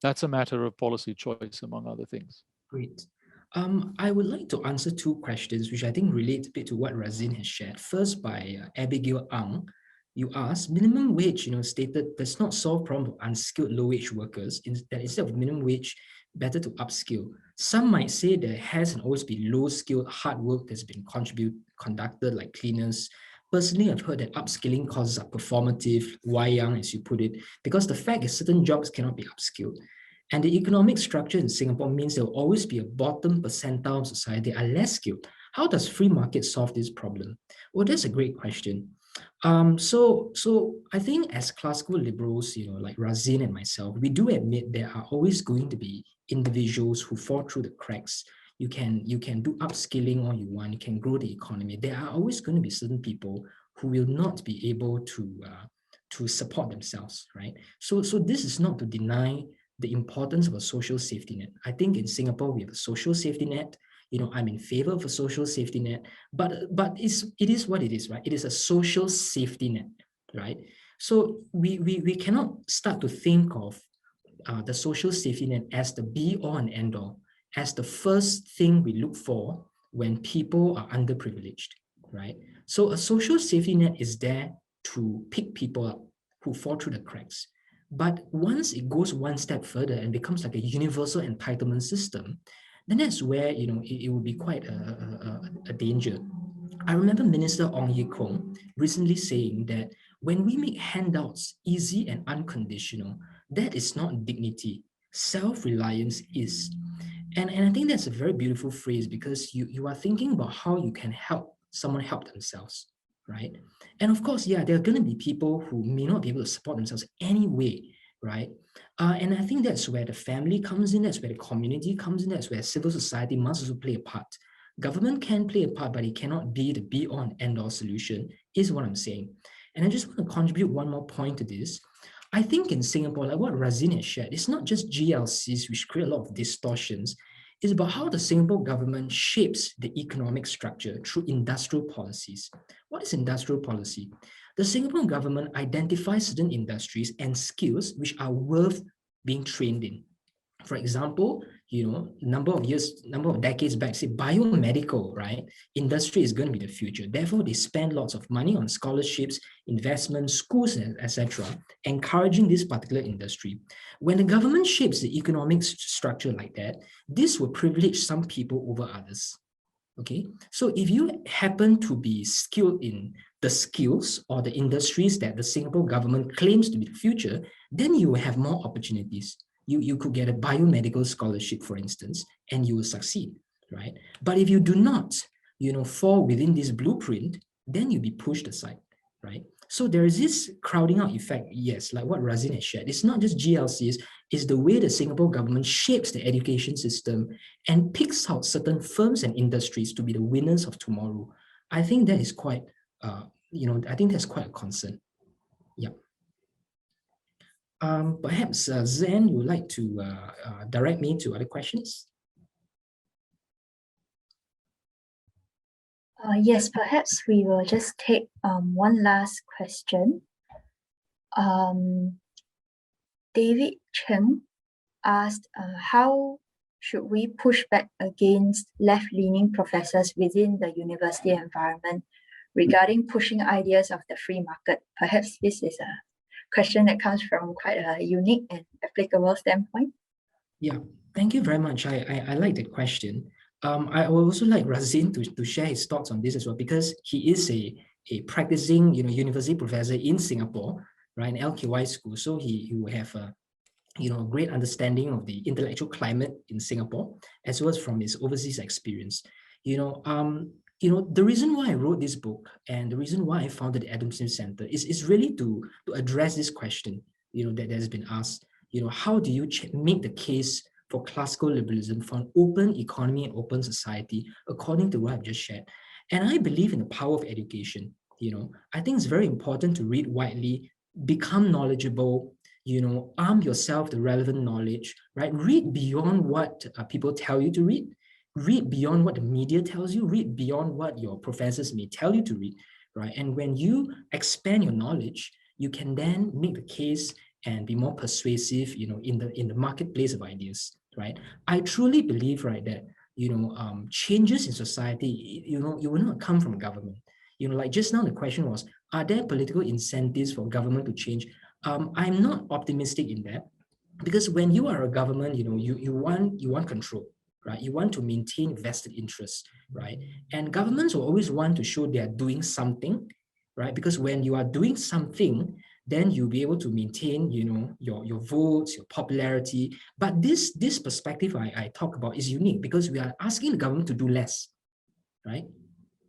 That's a matter of policy choice, among other things. Great. I would like to answer two questions, which I think relate a bit to what Razeen has shared. First, by Abigail Ang, you asked, minimum wage, stated does not solve problem of unskilled low-wage workers. That instead of minimum wage, better to upskill. Some might say there has and always been low-skilled hard work that's been conducted, like cleaners. Personally, I've heard that upskilling causes are performative, wayang, as you put it, because the fact is certain jobs cannot be upskilled. And the economic structure in Singapore means there will always be a bottom percentile of society that are less skilled. How does free market solve this problem? Well, that's a great question. So I think as classical liberals, like Razeen and myself, we do admit there are always going to be individuals who fall through the cracks. You can do upskilling all you want, you can grow the economy. There are always going to be certain people who will not be able to support themselves, right? So this is not to deny the importance of a social safety net. I think in Singapore, we have a social safety net. I'm in favor of a social safety net, but it is what it is, right? It is a social safety net, right? So we cannot start to think of the social safety net as the be-all and end-all, as the first thing we look for when people are underprivileged, right? So a social safety net is there to pick people up who fall through the cracks. But once it goes one step further and becomes like a universal entitlement system, then that's where it will be quite a danger. I remember Minister Ong Ye Kung recently saying that when we make handouts easy and unconditional, that is not dignity. Self-reliance is. And I think that's a very beautiful phrase, because you are thinking about how you can help someone help themselves, right? And of course, yeah, there are going to be people who may not be able to support themselves anyway, right? And I think that's where the family comes in, that's where the community comes in, that's where civil society must also play a part. Government can play a part, but it cannot be the be-all and end-all solution, is what I'm saying. And I just want to contribute one more point to this. I think in Singapore, like what Razeen has shared, it's not just GLCs which create a lot of distortions. It's about how the Singapore government shapes the economic structure through industrial policies. What is industrial policy? The Singapore government identifies certain industries and skills which are worth being trained in. For example, number of decades back, say biomedical, right? Industry is going to be the future. Therefore, they spend lots of money on scholarships, investments, schools, etc., encouraging this particular industry. When the government shapes the economic structure like that, this will privilege some people over others. Okay, so if you happen to be skilled in the skills or the industries that the Singapore government claims to be the future, then you will have more opportunities. You could get a biomedical scholarship, for instance, and you will succeed, right? But if you do not, fall within this blueprint, then you'll be pushed aside, right? So there is this crowding out effect, yes, like what Razeen has shared. It's not just GLCs, it's the way the Singapore government shapes the education system and picks out certain firms and industries to be the winners of tomorrow. I think that is quite, I think that's quite a concern. Yeah. Perhaps Zen, you would like to direct me to other questions? Yes, perhaps we will just take one last question. David Cheng asked, how should we push back against left-leaning professors within the university environment regarding pushing ideas of the free market? Perhaps this is a question that comes from quite a unique and applicable standpoint. Yeah, thank you very much. I like that question. I would also like Razeen to share his thoughts on this as well, because he is a practicing university professor in Singapore, right, an LKY school. So he will have a great understanding of the intellectual climate in Singapore, as well as from his overseas experience. The reason why I wrote this book and the reason why I founded the Adam Smith Center is really to address this question, that has been asked. How do you make the case for classical liberalism, for an open economy and open society, according to what I've just shared? And I believe in the power of education. I think it's very important to read widely, become knowledgeable, arm yourself with the relevant knowledge, right? Read beyond what people tell you to read. Read beyond what the media tells you. Read beyond what your professors may tell you to read, right? And when you expand your knowledge, you can then make the case and be more persuasive, in the marketplace of ideas, right? I truly believe, right, that changes in society, it will not come from government. Like just now, the question was, are there political incentives for government to change? I'm not optimistic in that, because when you are a government, you want control, right? You want to maintain vested interests, right? And governments will always want to show they are doing something, right? Because when you are doing something, then you'll be able to maintain, your votes, your popularity. But this perspective I talk about is unique because we are asking the government to do less, right?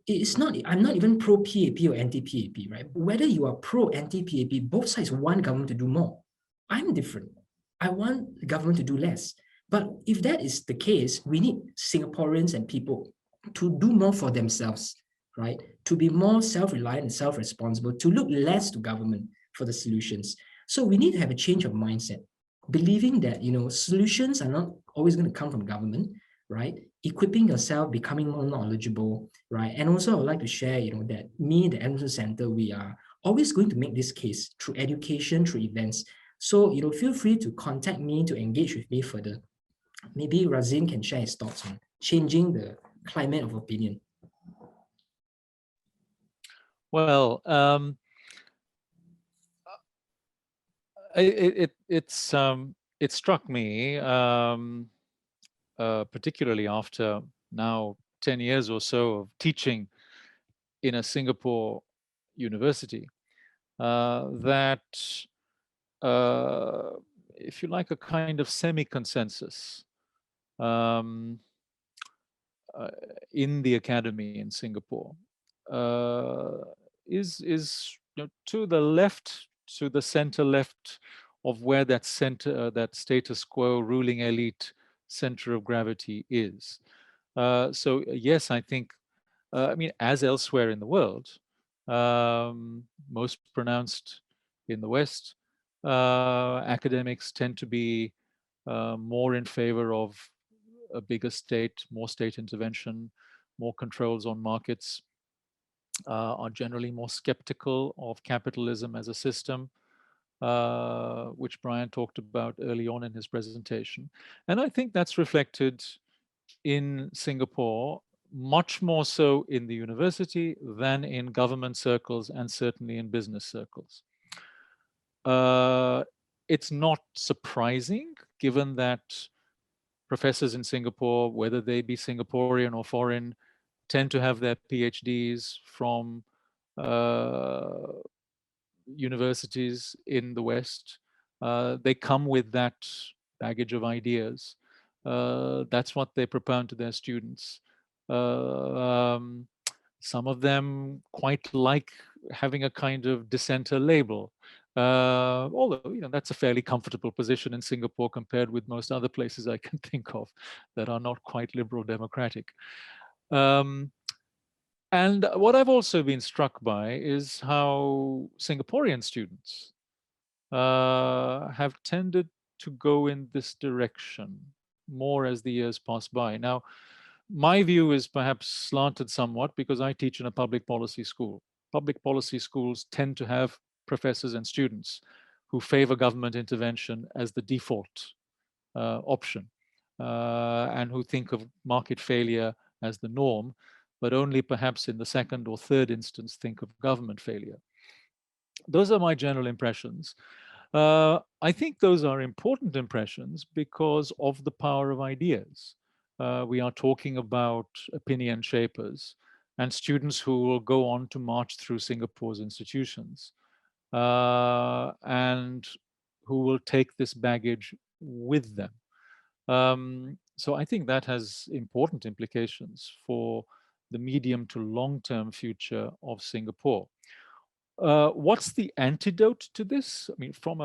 It's not, I'm not even pro-PAP or anti-PAP, right? Whether you are pro-anti-PAP, both sides want government to do more. I'm different. I want the government to do less. But if that is the case, we need Singaporeans and people to do more for themselves, right? To be more self-reliant and self-responsible, to look less to government for the solutions. So we need to have a change of mindset, believing that, solutions are not always going to come from government, right? Equipping yourself, becoming more knowledgeable, right? And also I would like to share, that me, the Anderson Center, we are always going to make this case through education, through events. So, feel free to contact me to engage with me further. Maybe Razeen can share his thoughts on changing the climate of opinion. Well, it struck me, particularly after now 10 years or so of teaching in a Singapore university, that if you like, a kind of semi-consensus in the academy in Singapore is to the left, to the center left of where that that status quo ruling elite center of gravity is. So yes, I think, as elsewhere in the world, most pronounced in the West, academics tend to be more in favor of a bigger state, more state intervention, more controls on markets, are generally more skeptical of capitalism as a system, which Bryan talked about early on in his presentation. And I think that's reflected in Singapore, much more so in the university than in government circles and certainly in business circles. It's not surprising, given that professors in Singapore, whether they be Singaporean or foreign, tend to have their PhDs from universities in the West. They come with that baggage of ideas. That's what they propound to their students. Some of them quite like having a kind of dissenter label. Although, that's a fairly comfortable position in Singapore compared with most other places I can think of that are not quite liberal democratic. And what I've also been struck by is how Singaporean students have tended to go in this direction more as the years pass by. Now, my view is perhaps slanted somewhat because I teach in a public policy school. Public policy schools tend to have professors and students who favor government intervention as the default option, and who think of market failure as the norm, but only perhaps in the second or third instance think of government failure. Those are my general impressions. I think those are important impressions because of the power of ideas. We are talking about opinion shapers and students who will go on to march through Singapore's institutions. and who will take this baggage with them. So I think that has important implications for the medium to long-term future of Singapore. What's the antidote to this? I mean, from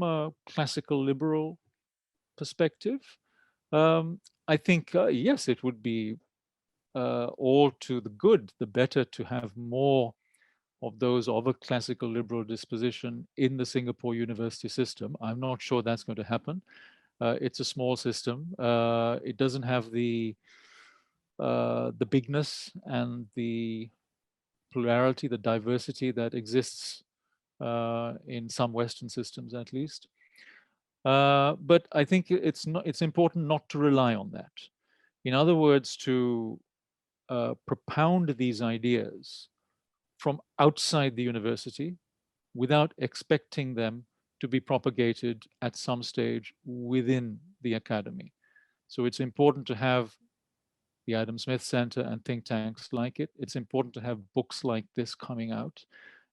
a classical liberal perspective, I think yes, it would be all to the good, the better to have more of those of a classical liberal disposition in the Singapore university system. I'm not sure that's going to happen. It's a small system. It doesn't have the bigness and the plurality, the diversity that exists in some Western systems, at least. But I think it's important not to rely on that. In other words, to propound these ideas from outside the university without expecting them to be propagated at some stage within the academy. So it's important to have the Adam Smith Center and think tanks like it. It's important to have books like this coming out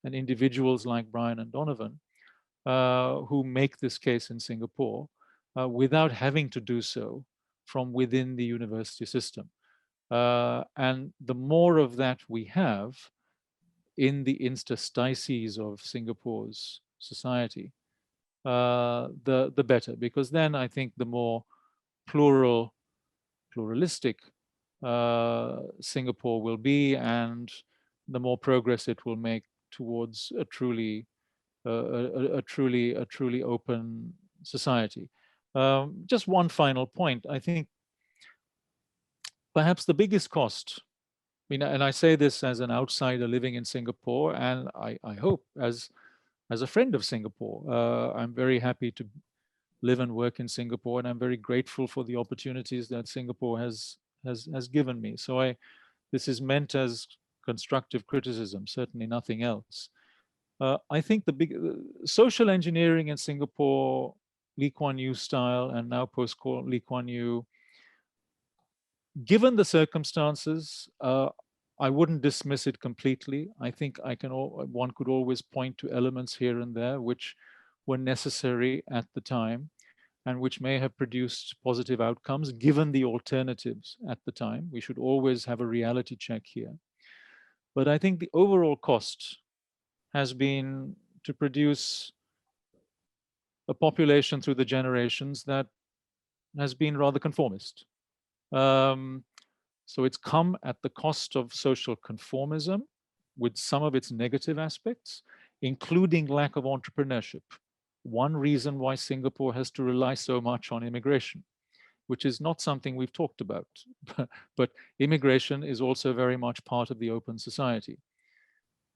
and individuals like Bryan and Donovan who make this case in Singapore without having to do so from within the university system. And the more of that we have in the interstices of Singapore's society, the better, because then I think the more pluralistic Singapore will be, and the more progress it will make towards a truly open society. Just one final point. I think perhaps the biggest cost, I mean, and I say this as an outsider living in Singapore, and I hope as a friend of Singapore. I'm very happy to live and work in Singapore, and I'm very grateful for the opportunities that Singapore has given me. So this is meant as constructive criticism, certainly nothing else. I think the big social engineering in Singapore, Lee Kuan Yew style, and now post-Lee Kuan Yew, given the circumstances, I wouldn't dismiss it completely. I think one could always point to elements here and there which were necessary at the time and which may have produced positive outcomes given the alternatives at the time. We should always have a reality check here. But I think the overall cost has been to produce a population through the generations that has been rather conformist. So it's come at the cost of social conformism with some of its negative aspects, including lack of entrepreneurship. One reason why Singapore has to rely so much on immigration, which is not something we've talked about, but immigration is also very much part of the open society.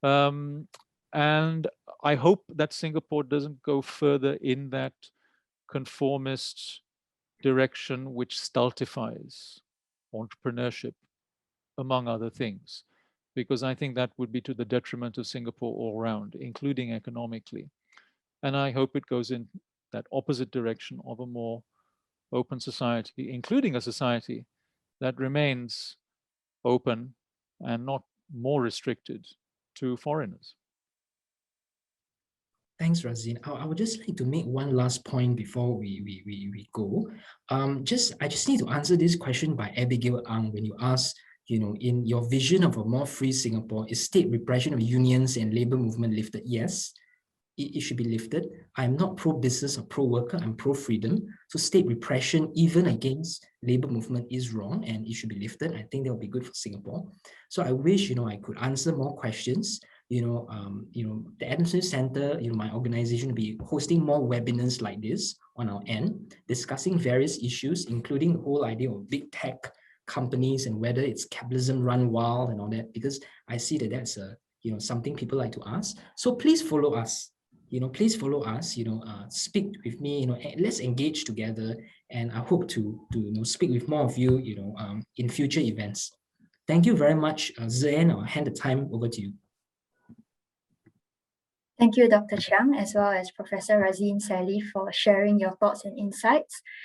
And I hope that Singapore doesn't go further in that conformist direction which stultifies entrepreneurship, among other things, because I think that would be to the detriment of Singapore all around, including economically. And I hope it goes in that opposite direction of a more open society, including a society that remains open and not more restricted to foreigners. Thanks, Razeen. I would just like to make one last point before we go. I just need to answer this question by Abigail Ang when you ask, in your vision of a more free Singapore, is state repression of unions and labor movement lifted? Yes, it should be lifted. I'm not pro-business or pro-worker, I'm pro-freedom. So state repression, even against labor movement, is wrong and it should be lifted. I think that would be good for Singapore. So I wish, I could answer more questions. The Adam Smith Center, my organization will be hosting more webinars like this on our end, discussing various issues, including the whole idea of big tech companies and whether it's capitalism run wild and all that, because I see that that's something people like to ask. So please follow us. Please follow us. Speak with me. Let's engage together, and I hope to speak with more of you. In future events. Thank you very much, Zain. I'll hand the time over to you. Thank you, Dr. Cheang, as well as Professor Razeen Sally, for sharing your thoughts and insights.